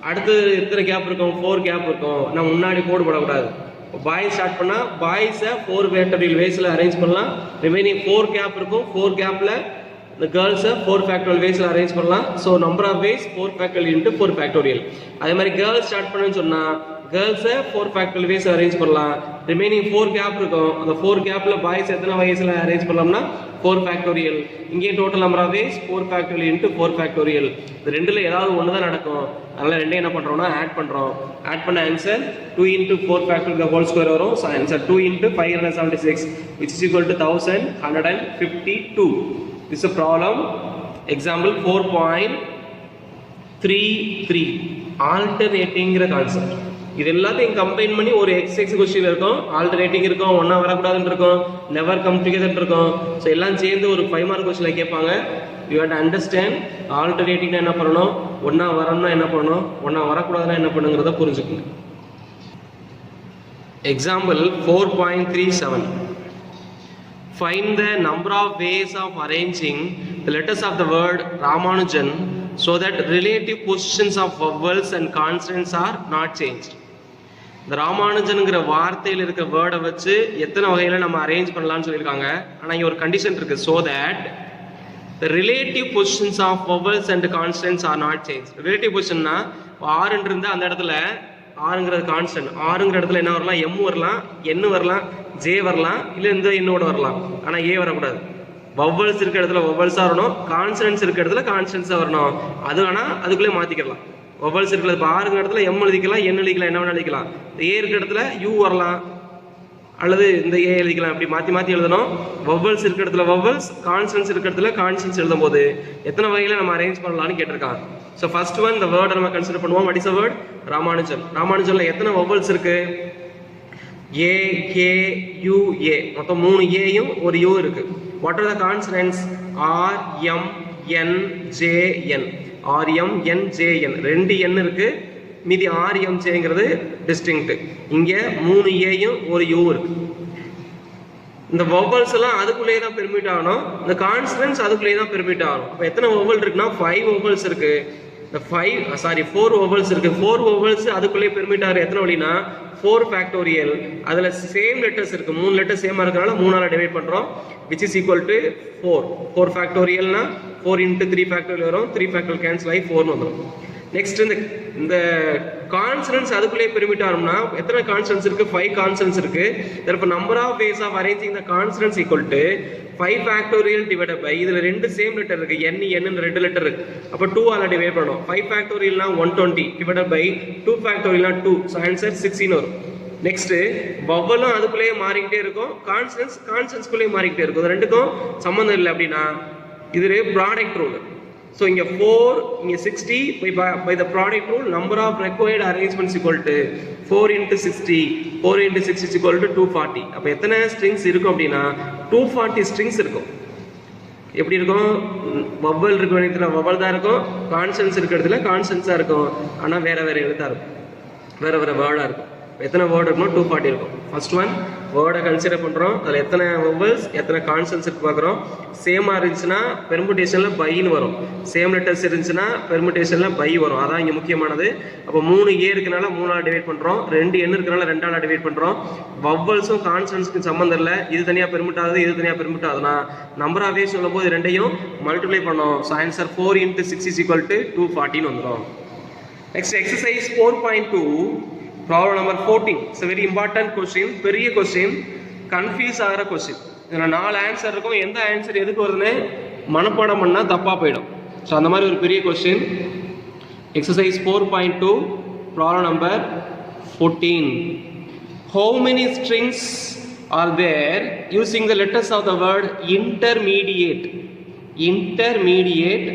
Speaker 3: அடுத்து எத்தனை கேப் இருக்கும், 4 கேப் இருக்கும். நம்ம முன்னாடி போடு போடக்கூடாது. பாய் ஸ்டார்ட் பண்ணால் பாய்ஸை 4 ஃபேக்டோரியல் வேஸில் அரேஞ்ச் பண்ணலாம். ரிமைனிங் 4 கேப் இருக்கும். 4 கேப்பில் இந்த கேர்ள்ஸை 4 ஃபேக்டோரியல் வேஸில் அரேஞ்ச் பண்ணலாம். So number of ways 4 factorial into 4 factorial. அதே மாதிரி கேர்ள்ஸ் ஸ்டார்ட் பண்ணுன்னு சொன்னால் கேர்ள்ஸை 4 ஃபேக்டோரியல் வேஸில் அரேஞ்ச் பண்ணலாம். ரிமைனிங் 4 கேப் இருக்கும். அந்த 4 கேப்பில் பாய்ஸ் எத்தனை வயசில் அரேஞ்ச் பண்ணலாம்னா 4 ஃபேக்டோரியல். இங்கேயும் total number of ways 4 factorial into 4 factorial. இந்த ரெண்டில் ஏதாவது ஒன்று தான் நடக்கும். அதனால் ரெண்டையும் என்ன பண்ணுறோம்னா ஆட் பண்ணுறோம். ஆட் பண்ண answer 2 into 4 factorial whole square வரும். So answer 2 into 576 which is equal to 1152. This is a problem. Example 4.33 ஆல்டர்னேட்டிங்கிற கான்செப்ட். இது எல்லாத்தையும் கம்பைன் பண்ணி ஒரு எக்ஸசைஸ் கொஸ்டின் இருக்கும். ஆல்டர்னேட்டிங் இருக்கும், ஒன்றா வரக்கூடாதுன்னு இருக்கும், நெவர் கம் டுகெதர் இருக்கும். ஸோ எல்லாம் சேர்ந்து ஒரு 5 மார்க் கொஸ்டினில் கேட்பாங்க. யூ ஹேவ் டு அண்டர்ஸ்டாண்ட் ஆல்டர்னேட்டிங்னா என்ன பண்ணணும், ஒன்றா வரணும்னா என்ன பண்ணணும், ஒன்றா வரக்கூடாதுன்னா என்ன பண்ணுங்கிறத புரிஞ்சுக்கணும். Example 4.37. Find the number of ways of arranging the letters of the word Ramanujan so that relative positions of vowels and consonants are not changed. இந்த ராமானுஜன்ங்கிற வார்த்தையில் இருக்க வேர்டை வச்சு எத்தனை வகையில் நம்ம அரேஞ்ச் பண்ணலாம்னு சொல்லியிருக்காங்க. ஆனால் இங்கே ஒரு கண்டிஷன் இருக்குது. So that the relative positions of vowels and consonants are not changed. relative positionனா ஆறுன்னு இருந்தால் அந்த இடத்துல ஆறுங்கிறது கான்ஸ்டன்ட். ஆறுங்கிற இடத்துல என்ன வரலாம், எம் வரலாம், என் வரலாம், ஜே வரலாம், இல்லை இந்த என்னோட வரலாம். ஆனால் ஏ வரக்கூடாது. வவ்வல்ஸ் இருக்கிற இடத்துல வவ்வல்ஸாக வரணும், கான்சனன்ஸ் இருக்கிற இடத்துல கான்சனன்ஸாக வரணும். அது ஆனால் அதுக்குள்ளே மாற்றிக்கலாம். வவ்வல்ஸ் இருக்கிறது இப்போ ஆறுங்கிற இடத்துல எம் எழுதிக்கலாம், என் எழுதிக்கலாம், என்ன வேணால் எழுதிக்கலாம். ஏ இருக்கிற இடத்துல யூ வரலாம் அல்லது இந்த ஏ எழுதிக்கலாம். அப்படி மாற்றி மாற்றி எழுதணும். வவ்வல்ஸ் இருக்கிற இடத்துல வவ்வல்ஸ், கான்சனன்ஸ் இருக்கிற இடத்துல கான்சனன்ஸ் எழுதும் போது எத்தனை வகையில் நம்ம அரேஞ்ச் பண்ணலாம்னு கேட்டிருக்காங்க. ஸோ ஃபர்ஸ்ட் ஒன் இந்த வேர்டை நம்ம கன்சிடர் பண்ணுவோம். What is a word Ramanujan. ராமானுஜனில் எத்தனை வவ்வல்ஸ் இருக்கு, ஏ கே யூ ஏ மொத்தம் 3 ஏயும் ஒரு யூ இருக்கு. What are the consonants? R M N J N. R M N J N 2 N இருக்கு, மீதி ஆர் எம் ஜேங்கிறது டிஸ்டிங்க்ட். இங்க 3 ஏயும் ஒரு யூ இருக்கு. இந்த வவல்ஸ் எல்லாம் அதுக்குள்ளேயே தான் பெர்மிட் ஆகணும், இந்த கான்சனன்ட்ஸ் அதுக்குள்ளேயே தான் பெர்மிட் ஆகணும். அப்போ எத்தனை வவல் இருக்குன்னா 5 வவல்ஸ் இருக்கு. இந்த 4 வவல்ஸ் இருக்கு. 4 வவல்ஸ் அதுக்குள்ளேயே பெர்மிட் ஆகிற எத்தனை வழினா 4 ஃபேக்டோரியல். அதில் சேம் லெட்டர்ஸ் இருக்கு, 3 லெட்டர் சேமாக இருக்கிறனால 3ஆல் டிவைட் பண்ணுறோம், which is equal to 4. 4 ஃபேக்டோரியல்னா 4 into 3 factorial வரும், 3 ஃபேக்டோரியல் கேன்சல் ஆகி 4 வந்துடும். நெக்ஸ்ட் இந்த கான்சனன்ட்ஸ் அதுக்குள்ளேயே பெர்மிட் ஆகும்னா எத்தனை கான்சனன்ட்ஸ் இருக்கு? 5 கான்சனன்ட்ஸ் இருக்கு. therefore number of ways of arranging the consonants equal to 5 factorial divided by இதுல 2 சேம் லெட்டர் இருக்கு, n n ன்னு 2 லெட்டர் இருக்கு. அப்ப 2 ஆல டிவைட் பண்ணனும். 5 factorialனா 120 divided by 2 factorialனா 2. so answer 16 வரும். நெக்ஸ்ட் வவலும் அதுக்குள்ளேயே மாறிக்கிட்டே இருக்கும், கான்சனன்ட்ஸ் குள்ளேயே மாறிக்கிட்டே இருக்கும். இது ரெண்டுக்கும் சம்பந்தம் இல்லை அப்படின்னா இது ப்ராடக்ட் ரூல். So இங்க 4 இங்க 60 by the product rule number of required arrangements equal to 4 into 60. 4 into 60 is equal to 240. அப்ப எத்தனை ஸ்ட்ரிங்ஸ் இருக்கும் அப்படின்னா 240 ஸ்ட்ரிங்ஸ் இருக்கும். எப்படி இருக்கும்? வவல் இருக்க இடத்துல வவல் தான் இருக்கும், கான்சனன்ட்ஸ் இருக்கிற இடத்துல கான்சனன்ட்ஸா இருக்கும், ஆனா வேற வேற எழுத்தா இருக்கும், வேற வேற வேர்டா இருக்கும். எத்தனை வேர்டு இருக்குன்னா 240 இருக்கும். ஃபர்ஸ்ட் ஒன் வேர்டை கன்சிடர் பண்றோம், அதில் எத்தனை வவல்ஸ் எத்தனை கான்சனன்ட்ஸ் இருக்கு பார்க்குறோம். சேமா இருந்துச்சுன்னா பெர்முடேஷன்ல பைன்னு வரும், சேம் லெட்டர்ஸ் இருந்துச்சுன்னா பெர்முடேஷன்ல பை வரும். அதான் இங்க முக்கியமானது. அப்போ 3 ஏ இருக்கனால 3ஆல் டிவைட் பண்றோம், 2 என் இருக்கனால 2ஆல் டிவைட் பண்றோம். வவல்ஸும் கான்சனன்ட்ஸ்க்கும் சம்பந்தம் இல்லை, இது தனியா பெர்மிட் ஆகுது இது தனியா பெர்மிட் ஆகுதுன்னா நம்பர் ஆஃப் வேஸ் சொல்லும் போது ரெண்டையும் மல்டிப்ளை பண்ணோம். So answer 4 into 6 is equal to 240 வந்துடும். Next exercise 4.2 problem number 14. It's a very important question, பெரிய question, கன்ஃபியூஸ் ஆகிற கொஸ்டின். இதில் 4 ஆன்சர் இருக்கும், எந்த ஆன்சர் எதுக்கு வருதுன்னு மனப்பாடம் பண்ணால் தப்பாக போயிடும். ஸோ அந்த மாதிரி ஒரு பெரிய question. Exercise 4.2 problem number 14. How many strings are there using the letters of the word intermediate? Intermediate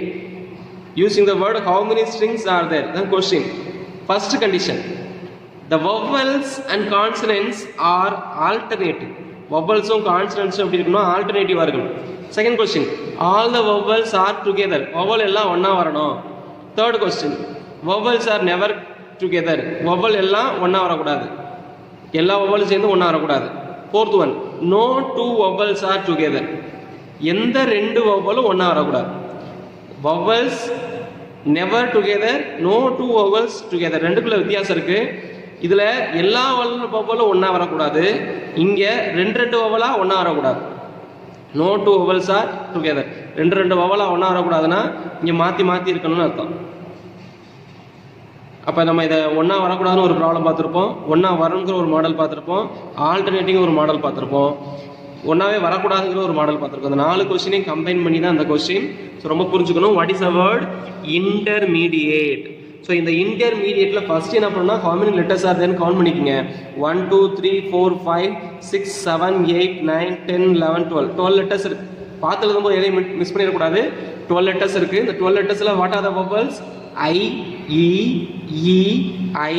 Speaker 3: using the word, how many strings are there? The question. First condition, the vowels and consonants are alternative. Vowels and consonants எப்படி இருக்கணும்? ஆல்டர்னேட்டிவா இருக்கணும். Second question, all the vowels are together. vowel எல்லாம் ஒண்ணா வரணும். Third question, vowels are never together. vowel எல்லாம் ஒண்ணா வரக்கூடாது, எல்லா vowels சேர்ந்து ஒண்ணா வரக்கூடாது. Fourth one, no two vowels are together. எந்த 2 vowel ஒண்ணா வரக்கூடாது. vowels never together, no two vowels together. ரெண்டுக்குள்ள வித்தியாசம் இருக்கு. இதுல எல்லா வவலும் ஒண்ணா வரக்கூடாது, இங்க 2 வவலா ஒண்ணா வரக்கூடாது. No two vowels are together. 2 வவலா ஒண்ணா வரக்கூடாதுன்னா இங்க மாத்தி மாத்தி இருக்கணும்னு அர்த்தம். அப்ப நம்ம இதை ஒண்ணா வரக்கூடாதுன்னு ஒரு ப்ராப்ளம் பார்த்துருப்போம், ஒண்ணா வரணுங்கிற ஒரு மாடல் பார்த்துருப்போம், ஆல்டர்னேட்டிங் ஒரு மாடல் பார்த்துருப்போம், ஒன்னாவே வரக்கூடாதுங்கிற ஒரு மாடல் பார்த்துருக்கோம். அந்த 4 கொஸ்டினையும் கம்பைன் பண்ணி தான் அந்த கொஸ்டின். ஸோ ரொம்ப புரிஞ்சுக்கணும். What is a word? Intermediate. So இந்த இன்டர்மீடியேட்டில் ஃபர்ஸ்ட் என்ன பண்ணால் how many letters are there count பண்ணிக்கோங்க. 1 2 3 4 5 6 7 8 9 10 11 12 லெட்டர்ஸ் இருக்கு. பார்த்து எழுதும்போது எதையும் மிஸ் பண்ணிடக்கூடாது. 12 லெட்டர்ஸ் இருக்கு. இந்த 12 லெட்டர்ஸில் வாட் ஆர் த வவல்ஸ்? ஐ இ இ ஐ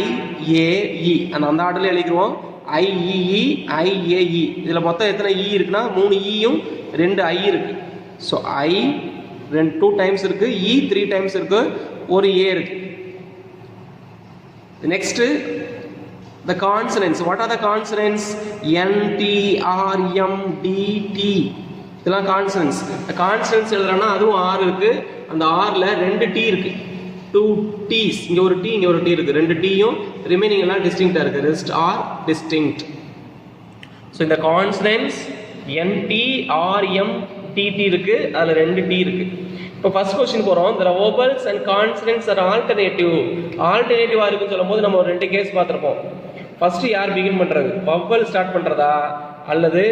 Speaker 3: ஏ இ. அந்த ஆர்டர்ல எழுதிக்குவோம். ஐ இ இ ஐ ஏ இ. இதில் மொத்தம் எத்தனை இ இருக்குன்னா 3 ஈயும் 2 ஐ இருக்கு. ஸோ ஐ 2 டைம்ஸ் இருக்கு, இ 3 டைம்ஸ் இருக்கு, ஒரு ஏ இருக்கு. Next, the consonants. What are the consonants? N, T, R, M, D, T. இதெல்லாம் consonants. The consonants எழுதுறோம்னா அதுவும் R இருக்கு. அந்த Rல 2 T இருக்கு. 2 T's. இங்க ஒரு T, இங்க ஒரு T இருக்கு. 2 Tயும் ரிமைனிங் எல்லாம் டிஸ்டிங்க்டா இருக்கு. Rest are distinct. So இந்த consonants N, T, R, M, T, T இருக்கு. அதுல 2 T இருக்கு. இப்போ ஃபர்ஸ்ட் கொஸ்டின் போகிறோம். the vowels and consonants are alternative. ஆல்டர்னேட்டிவாக இருக்குன்னு சொல்லும் போது நம்ம ஒரு 2 கேஸ் பார்த்துருப்போம். ஃபர்ஸ்ட் யார் பிகின் பண்ணுறது? வவ்வல் ஸ்டார்ட் பண்ணுறதா அல்லது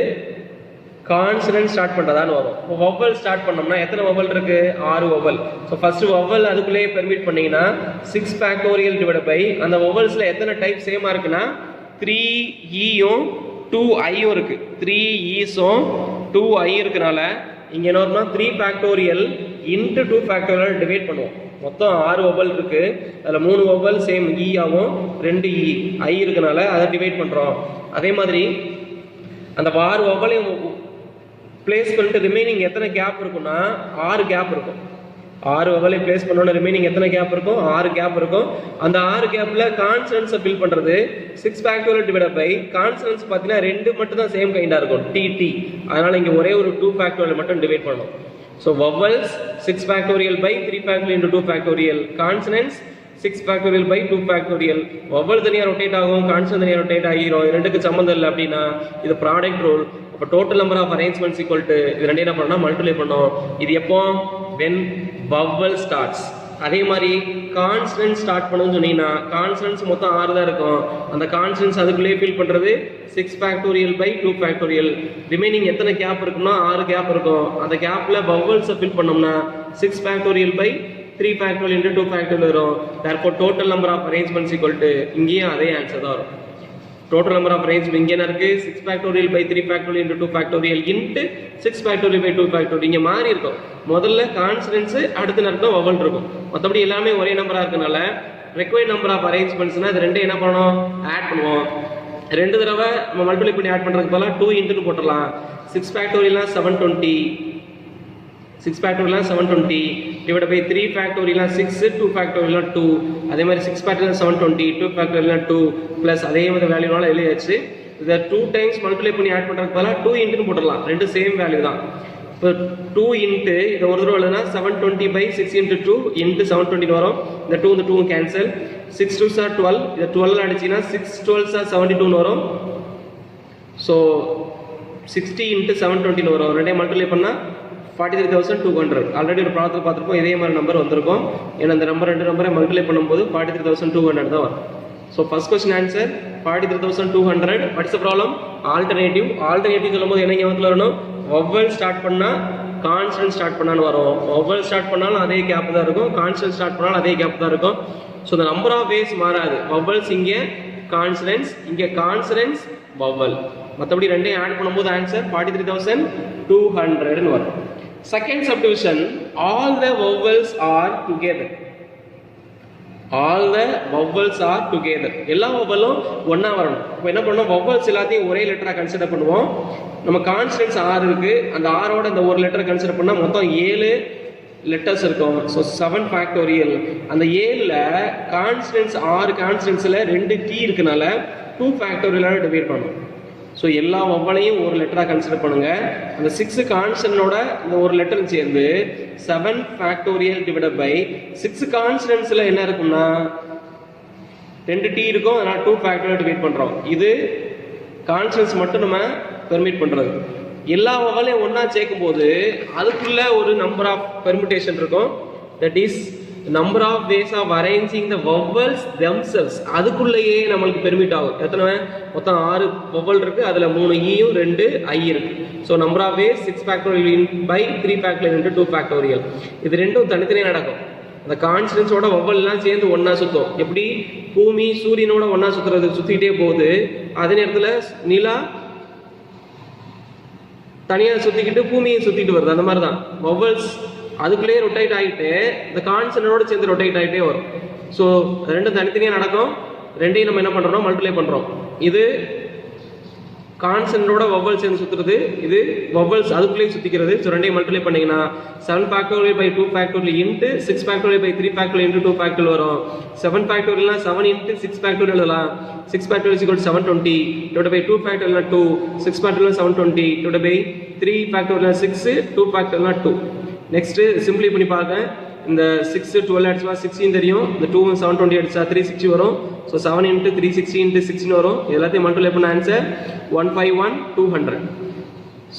Speaker 3: கான்சனன்ட் ஸ்டார்ட் பண்ணுறதான்னு வரும். இப்போ வவ்வல் ஸ்டார்ட் பண்ணோம்னா எத்தனை வவ்வல் இருக்கு? 6 வவ்வல். ஸோ ஃபர்ஸ்ட் வவ்வல் அதுக்குள்ளேயே பெர்மிட் பண்ணீங்கன்னா 6 ஃபேக்டோரியல் டிவைட் பை அந்த வவ்வல்ஸில் எத்தனை டைப் சேமாக இருக்குன்னா 3 ஈயும் 2 ஐயும் இருக்கு. 3 ஈஸும் 2 ஐ இருக்கனால இங்க என்ன வரும்னா 3 ஃபேக்டோரியல் இன்டு 2 ஃபேக்டோரியல் டிவைட் பண்ணுவோம். மொத்தம் 6 வவல் இருக்கு. அதில் 3 வவல் சேம் ஈ ஆகும், 2 ஈ ஐ இருக்கனால அதை டிவைட் பண்ணுறோம். அதே மாதிரி அந்த 6 வவலையும் பிளேஸ் பண்ணிட்டு ரிமைனிங் எத்தனை கேப் இருக்குன்னா 6 கேப் இருக்கும். 6 வவலை பிளேஸ் பண்ணோன்னா ரிமைனிங் எத்தனை கேப் இருக்கும்? 6 கேப் இருக்கும். அந்த 6 கேப்பில் கான்ஸ்டன்ஸை ஃபில் பண்ணுறது 6 ஃபேக்டோரியல் டிவைட் பை கான்ஸ்டன்ஸ் பார்த்தீங்கன்னா 2 மட்டும் தான் சேம் கைண்டாக இருக்கும், டி. அதனால் இங்கே ஒரே ஒரு 2 ஃபேக்டோரியல் மட்டும் டிவைட் பண்ணணும். So vowels 6 factorial by 3 factorial into 2 factorial, consonants 6 factorial by 2 factorial. Vowel தனியாக ரொட்டேட் ஆகும், கான்சனன்ட் தனியாக ரொட்டேட் ஆகிரும். இது ரெண்டுக்கு சம்மந்தம் இல்லை அப்படின்னா இது ப்ராடக்ட் ரூல். இப்போ total number of arrangements equal to இது ரெண்டு என்ன பண்ணோம்னா மல்டிப்ளை பண்ணோம். இது எப்போ? when vowel starts. அதே மாதிரி கான்ஸ்டன்ட் ஸ்டார்ட் பண்ணணும்னு சொன்னீங்கன்னா கான்ஸ்டன்ட்ஸ் மொத்தம் 6 தான் இருக்கும். அந்த கான்ஸ்டன்ட்ஸ் அதுக்குள்ளே ஃபில் பண்ணுறது 6 ஃபேக்டோரியல் பை 2 ஃபேக்டோரியல். ரிமைனிங் எத்தனை கேப் இருக்குன்னா 6 கேப் இருக்கும். அந்த கேப்பில் வவல்ஸை ஃபில் பண்ணோம்னா 6 factorial by 3 factorial into 2 factorial வரும். therefore total number of arrangements equal to இங்கேயும் அதே ஆன்சர் தான் வரும். டோட்டல் நம்பர் ஆஃப் அரேஞ்ச்மெண்ட் இங்கே என்ன இருக்குது? 6 factorial by 3 factorial into 2 factorial into 6 factorial by 2 factorial. இங்கே மாறி இருக்கும். முதல்ல கான்ஸ்டன்ட்ஸு, அடுத்த நேரத்தில் வவல் இருக்கும். மற்றபடி எல்லாமே ஒரே நம்பராக இருக்கனால ரெக்வயர்ட் நம்பர் ஆஃப் அரேஞ்ச்மெண்ட்ஸ்னால் இது ரெண்டு என்ன பண்ணணும்? ஆட் பண்ணுவோம். 2 தடவை நம்ம மல்டிப்ளை பண்ணி ஆட் பண்ணுறதுக்கு பதிலாக 2 இன்ட்டுன்னு போட்டுடலாம். 6 ஃபேக்டோரியல்னால் 720, 6 ஃபேக்டோரியல்னால் 720 டிவைட் பை 3 ஃபேக்டோரியல்னால் 6, 2 ஃபேக்டோரியல்னால் 2. அதே மாதிரி 6 ஃபேக்டோரியல் 720, 2 ஃபேக்டோரியல்னால் 2 ப்ளஸ் அதே மாதிரி வேல்யூனால எழுதியாச்சு. இதை 2 டைம்ஸ் மல்டிப்ளை பண்ணி ஆட் பண்ணுறதுக்கு பதிலாக 2 இன்ட்டுன்னு போட்டுடலாம். ரெண்டு சேம் வேல்யூ தான். இப்போ 2 இன்ட்டு இதை ஒரு தடவை எழுதுனா 720 பை 6 இன்ட்டு 2 இன்ட்டு 720 வரும். இந்த 2 இந்த 2 கேன்சல். 6 2s are 12. இதை 12 அடிச்சிங்கன்னா 6 12s are 72 வரும். ஸோ 60 இன்ட்டு 720 வரும். ரெண்டையும் மல்டிப்ளை பண்ணால் 43,200. ஆல்ரெடி ஒரு ப்ராப்ளத்தில் பார்த்துருப்போம், இதே மாதிரி நம்பர் வந்திருக்கும். ஏன்னா இந்த நம்பர் ரெண்டு நம்பரை மல்டிப்ளை பண்ணும்போது 43,200 தான் வரும். So first question answer 43,200. What's the problem? Alternative. Alternative சொல்லும்போது என்ன ஞாபகத்தில் வரணும்? வவல் ஸ்டார்ட் பண்ணால் கான்ஸ்டன்ட் ஸ்டார்ட் பண்ணான்னு வரும். வவல் ஸ்டார்ட் பண்ணாலும் அதே கேப் தான் இருக்கும், கான்ஸ்டன்ட் ஸ்டார்ட் பண்ணாலும் அதே கேப் தான் இருக்கும். ஸோ இந்த நம்பர் ஆஃப் வேஸ் மாறாது. வவல்ஸ் இங்கே கான்ஸ்டன்ட்ஸ், இங்கே கான்ஸ்டன்ட்ஸ் வவல். மற்றபடி ரெண்டையும் ஆட் பண்ணும்போது ஆன்சர் 43,200 வரும். Second subdivision, all the vowels are together. all the vowels are together. எல்லா வவலும் ஒன்றா வரணும். இப்போ என்ன பண்ணணும்? வவல்ஸ் எல்லாத்தையும் ஒரே லெட்டராக கன்சிடர் பண்ணுவோம். நம்ம கான்ஸ்டன்ட்ஸ் 6 இருக்குது. அந்த 6ஓட இந்த ஒரு லெட்டரை கன்சிடர் பண்ணால் மொத்தம் 7 லெட்டர்ஸ் இருக்கும். So 7 factorial. அந்த 7ல் கான்ஸ்டன்ட்ஸ் 6 கான்ஸ்டன்ட்ஸில் 2 கீ இருக்கனால 2 ஃபேக்டோரியலாக டிவைட் பண்ணணும். ஸோ எல்லா வவலையும் ஒரு லெட்டராக கன்சிடர் பண்ணுங்கள். அந்த 6 கான்ஸ்டன்டோட இந்த ஒரு லெட்டர் சேர்ந்து 7 ஃபேக்டோரியல் டிவைட் பை 6 கான்ஸ்டன்ட்ஸில் என்ன இருக்கும்னா 2 டி இருக்கும். அதனால் 2 ஃபேக்டோரியல் டிவைட் பண்ணுறோம். இது கான்ஸ்டன்ட்ஸ் மட்டும் நம்ம பெர்மிட் பண்ணுறது. எல்லா வவலையும் ஒன்றா சேர்க்கும் போது அதுக்குள்ள ஒரு நம்பர் ஆஃப் பெர்மிட்டேஷன் இருக்கும். That is number of ways of arranging the vowels themselves. அதுக்குள்ளேயே நம்மளுக்கு பெர்மிட் ஆகும். எத்தனை? மொத்தம் 6 வவல் இருக்குது. அதில் 3 ஈயும் 2 ஐ இருக்குது. So number of ways 6 factorial by 3 factorial into 2 factorial. இது ரெண்டும் தனித்தனியாக நடக்கும். அந்த கான்ஸ்டன்ஸோட வவல்லாம் சேர்ந்து ஒன்றா சுற்றும். எப்படி பூமி சூரியனோட ஒன்றா சுற்றுறது, சுற்றிக்கிட்டே போகுது. அதே நேரத்தில் நிலா தனியாக சுற்றிக்கிட்டு பூமியை சுற்றிட்டு வருது. அந்த மாதிரி தான் வவல்ஸ் அதுக்குள்ளேயே ரொட்டேட் ஆகிட்டு இந்த கான்ஸ்டன்டோட சேர்ந்து ரொட்டேட் ஆகிட்டே வரும். ஸோ ரெண்டும் தனித்தனியாக நடக்கும். ரெண்டையும் நம்ம என்ன பண்ணுறோம்? மல்டிப்ளை பண்ணுறோம். இது கான்ஸ்டன்டோட வவல் சேர்ந்து சுற்றுறது, இது வவல்ஸ் அதுக்குள்ளேயே சுற்றிக்கிறது. ஸோ ரெண்டையும் மல்டிப்ளை பண்ணிங்கன்னா 7 factorial by 2 factorial into 6 factorial by 3 factorial into 2 factorial வரும். 7 ஃபேக்டோரியல்னா 7 இன்ட்டு 6 ஃபேக்டோரியல் எழுதலாம். 6 ஃபேக்டோரியல் = 720 டிவைட் பை 2 ஃபேக்டோரியல்னா 2, 6 ஃபேக்டோரியல் 720 டிவைட் பை 3 ஃபேக்டோரியல் 6, 2 ஃபேக்டோரியல்னா 2. நெக்ஸ்ட்டு சிம்பிளை பண்ணி பார்க்க, இந்த 6 12 அடிச்சா 16 தெரியும். இந்த 2 720 அடிச்சா 360 வரும். ஸோ 7 இன்ட்டு 360 இன்ட்டு 16 வரும். எல்லாத்தையும் மல்டிப்ளை பண்ண ஆன்சர் 151,200.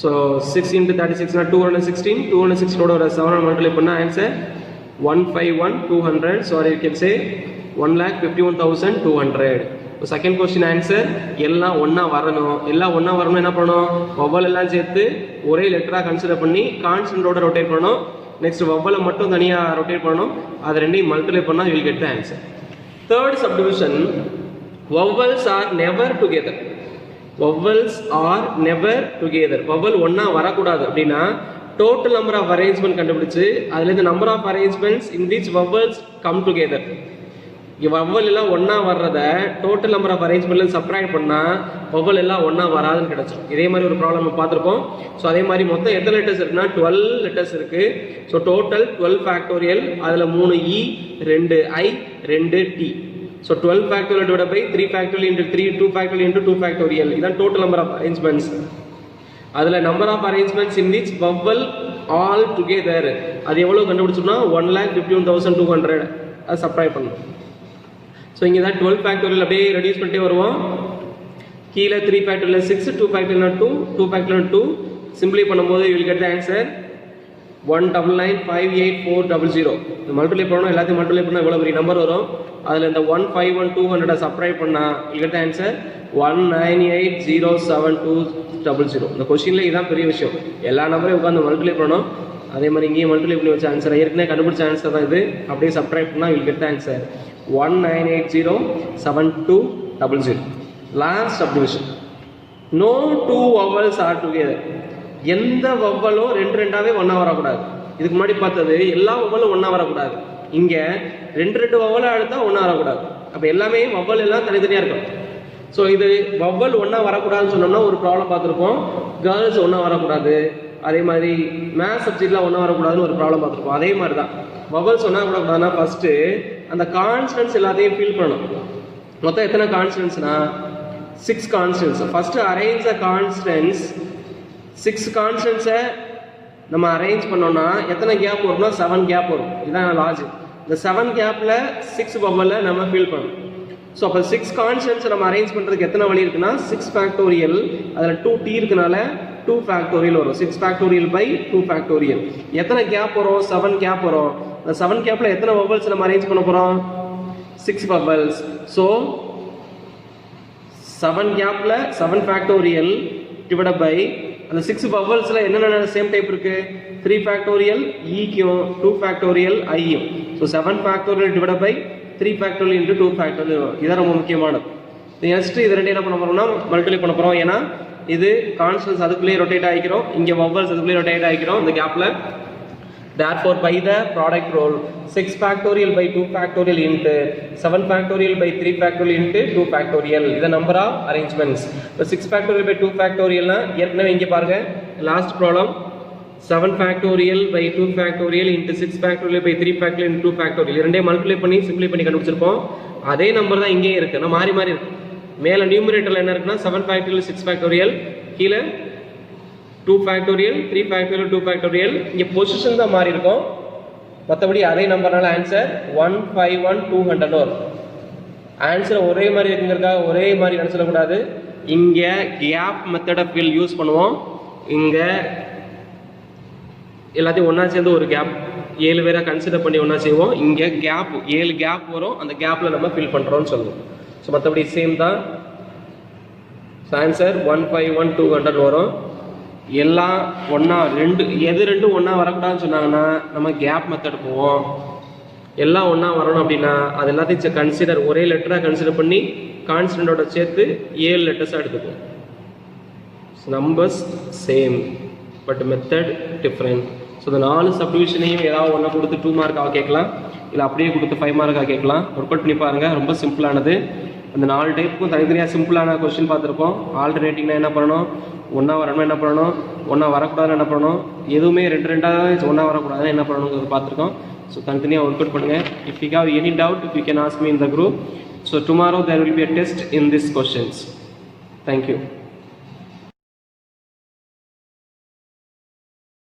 Speaker 3: ஸோ 6 இன்ட்டு 36னா 216, 216ஓட ஒரு 7 மல்டிப்ளை பண்ண answer 151,200. Sorry, you can say 1,51,200. இப்போ செகண்ட் கொஸ்டின் ஆன்சர் எல்லாம் ஒன்றா வரணும். எல்லாம் ஒன்றா வரணும் என்ன பண்ணணும்? வவல் எல்லாம் சேர்த்து ஒரே லெட்டராக கன்சிடர் பண்ணி கான்ஸ்டன்டோட ரொட்டேட் பண்ணணும். நெக்ஸ்ட் வவலை மட்டும் தனியாக ரொட்டேட் பண்ணணும். அது ரெண்டையும் மல்டிப்ளை பண்ணால் you will get the answer. Third subdivision, vowels are never together. vowels are never together. Vowel ஒன்றா வரக்கூடாது அப்படின்னா டோட்டல் நம்பர் ஆஃப் அரேஞ்ச்மெண்ட் கண்டுபிடிச்சு அதுலேருந்து number of arrangements in which vowels come together. Vowel எல்லாம் ஒன்றா வர்றத டோட்டல் நம்பர் ஆஃப் அரேஞ்ச்மெண்ட்லேருந்து subtract பண்ணால் வவல் எல்லாம் ஒன்றா வராதுன்னு கிடச்சிடும். இதே மாதிரி ஒரு ப்ராப்ளம் நம்ம பார்த்துருப்போம். ஸோ அதே மாதிரி மொத்தம் எத்தனை லெட்டர்ஸ் இருக்குன்னா 12 லெட்டர்ஸ் இருக்குது. ஸோ டோட்டல் 12 ஃபேக்டோரியல், அதில் 3 E 2 I 2 T. So 12 factorial divide by 3 factorial into 3 2 factorial into 2 factorial. இதான் டோட்டல் நம்பர் ஆஃப் அரேஞ்ச்மெண்ட்ஸ். அதில் number of arrangements in which vowel all together அது எவ்வளோ கண்டுபிடிச்சோம்னா 1,51,200 அது சப்ராக்ட் பண்ணணும். ஸோ இங்கே தான் 12 ஃபேக்டோரியல் அப்படியே ரெடியூஸ் பண்ணிட்டே வருவோம். கீழே 3 ஃபேக்டோரியல் 6, 2 ஃபேக்டோரியல் 2, 2 ஃபேக்டோரியல் 2 சிம்பிளை பண்ணும்போது you will get the answer 199,584,00. இந்த மல்டிப்ளை பண்ணணும், எல்லாத்தையும் மல்டிப்ளை பண்ணால் இவ்வளோ பெரிய நம்பர் வரும். அதில் இந்த 151,200 சப்ராக்ட் பண்ணால் யூ கெட் தி ஆன்சர் 198,072,00. இந்த கொஸ்டினில் இதுதான் பெரிய விஷயம். எல்லா நம்பரையும் உட்காந்து மல்டிப்ளை பண்ணணும். அதே மாதிரி இங்கேயும் மல்டிப்ளை பண்ணி வச்ச ஆன்சர் ஏற்கனவே கண்டுபிடிச்ச ஆன்சர் தான் இது. அப்படியே சப்ராக்ட் பண்ணால் you will get the answer 198,072,00. Last subdivision. No two vowels are together. எந்த வவ்வலும் ரெண்டு ரெண்டாவே ஒன்றா வரக்கூடாது. இதுக்கு முன்னாடி பார்த்தது எல்லா வவ்வலும் ஒன்றா வரக்கூடாது. இங்கே 2 வவ்வலாக எடுத்தால் ஒன்றா வரக்கூடாது. அப்போ எல்லாமே வவ்வல் எல்லாம் தனித்தனியாக இருக்கும். ஸோ இது வவ்வல் ஒன்றா வரக்கூடாதுன்னு சொன்னோம்னா ஒரு ப்ராப்ளம் பார்த்துருப்போம். கேர்ள்ஸ் ஒன்றா வரக்கூடாது. அதே மாதிரி மேத்ஸ் சப்ஜெக்ட்லாம் ஒன்றா வரக்கூடாதுன்னு ஒரு ப்ராப்ளம் பார்த்துருப்போம். அதே மாதிரி தான் வவ்வல்ஸ் ஒன்றா வரக்கூடாதுன்னா ஃபஸ்ட்டு அந்த கான்ஸ்டன்ட்ஸ் எல்லாத்தையும் ஃபில் பண்ணணும். மொத்தம் எத்தனை கான்ஸ்டன்ட்ஸ்னா 6 கான்ஸ்டன்ட்ஸ். ஃபஸ்ட்டு அரேஞ்ச் த கான்ஸ்டன்ட்ஸ். 6 கான்ஸ்டன்ட்ஸை நம்ம அரேஞ்ச் பண்ணோம்னா எத்தனை கேப் வரும்னா 7 கேப் வரும். இதுதான் லாஜிக். இந்த 7 கேப்பில் 6 வவ்வலை நம்ம ஃபில் பண்ணணும். ஸோ அப்போ 6 கான்ஸ்டன்ட்ஸை நம்ம அரேஞ்ச் பண்ணுறதுக்கு எத்தனை வழி இருக்குன்னா 6 ஃபேக்டோரியல், அதில் 2T இருக்கனால 2 ஃபேக்டோரியல் வரும். 6 ஃபேக்டோரியல் பை 2 ஃபேக்டோரியல். எத்தனை கேப் வரும்? 7 கேப் வரும். இந்த 7 கேப்பில் எத்தனை வவ்வல்ஸ் நம்ம அரேஞ்ச் பண்ண போகிறோம்? 6 வவ்வல்ஸ். ஸோ 7 கேப்பில் 7 ஃபேக்டோரியல் டிவைட் பை அந்த 6 வவ்வல்ஸில் என்னென்ன சேம் டைப் இருக்குது? 3 ஃபேக்டோரியல் ஈக்கும் 2 ஃபேக்டோரியல் ஐயும். So 7 factorial divide by 3 factorial into 2 factorial. இதான் ரொம்ப முக்கியமானது. நெக்ஸ்ட்டு இது ரெண்டு என்ன பண்ண போகிறோம்னா மல்டிப்ளை பண்ண போகிறோம். ஏன்னா இது கான்ஸ்டன்ட்ஸ் அதுக்குள்ளேயே ரொட்டேட் ஆகிக்கிறோம், இங்கே வவ்வல்ஸ் அதுக்குள்ளேயே ரொட்டேட் ஆகிக்கிறோம் இந்த கேப்பில். Therefore, by the product rule, 6 factorial by 2 factorial into 7 factorial by 3 factorial into 2 factorial. This is the number of arrangements. So 6 factorial by 2 factorial na ஏற்கனவே இங்கே பாருங்க last problem 7 factorial by 2 factorial into 6 factorial by 3 factorial into 2 factorial. இரண்டே multiply பண்ணி சிம்பிளை பண்ணி கண்டுபிடிச்சிருப்போம். அதே number தான் இங்கேயும் இருக்கு. நான் மாறி மாறி இருக்கு. மேலே நியூமரேட்டர்ல என்ன இருக்குன்னா 7 factorial 6 factorial, கீழே 2 factorial 3 factorial 2 factorial. இங்கே பொசிஷன் தான் மாறி இருக்கும். மற்றபடி அதே நம்பர்னால ஆன்சர் 151,200 வரும். ஆன்சர் ஒரே மாதிரி இருக்குங்கிறதுக்காக ஒரே மாதிரி நினச்சிடக்கூடாது. இங்கே கேப் மெத்தடை ஃபில் யூஸ் பண்ணுவோம். இங்கே எல்லாத்தையும் ஒன்றா சேர்ந்து ஒரு கேப் 7 பேரை கன்சிடர் பண்ணி ஒன்றா செய்வோம். இங்கே கேப் 7 கேப் வரும். அந்த கேப்பில் நம்ம ஃபில் பண்ணுறோம்னு சொல்லுவோம். ஸோ மற்றபடி சேம் தான். ஆன்சர் 151,200 வரும். எல்லாம் ஒன்றா ரெண்டும் ஒன்றா வரக்கூடாதுன்னு சொன்னாங்கன்னா நம்ம கேப் மெத்தட் போவோம். எல்லாம் ஒன்றா வரணும் அப்படின்னா அது எல்லாத்தையும் கன்சிடர் ஒரே லெட்டராக கன்சிடர் பண்ணி கான்ஸ்டன்டோட சேர்த்து 7 லெட்டர்ஸாக எடுத்துக்குவோம். Numbers same but method different. So இந்த 4 சப்டிவிஷனையும் ஏதாவது ஒன்றா கொடுத்து 2 மார்க்காக கேட்கலாம், இல்லை அப்படியே கொடுத்து 5 மார்க்காக கேட்கலாம். ஒர்க் அவுட் பண்ணி பாருங்கள். ரொம்ப சிம்பிளானது. அந்த 4 டைப்புக்கும் தனித்தனியாக சிம்பிளான கொஸ்டின் பார்த்துருப்போம். ஆல்டர்னேட்டிங்னா என்ன பண்ணணும், ஒன்றா வரணும் என்ன பண்ணணும், ஒன்றா வரக்கூடாதுன்னு என்ன பண்ணணும், எதுவுமே ரெண்டாவது ஒன்றா வரக்கூடாதுன்னு என்ன பண்ணணுங்கிறது பார்த்துருக்கோம். ஸோ தனித்தனியாக ஒர்க் அவுட் பண்ணுங்கள். If you have any doubt you can ask me in the group. So tomorrow there will be a test in this questions. Thank you.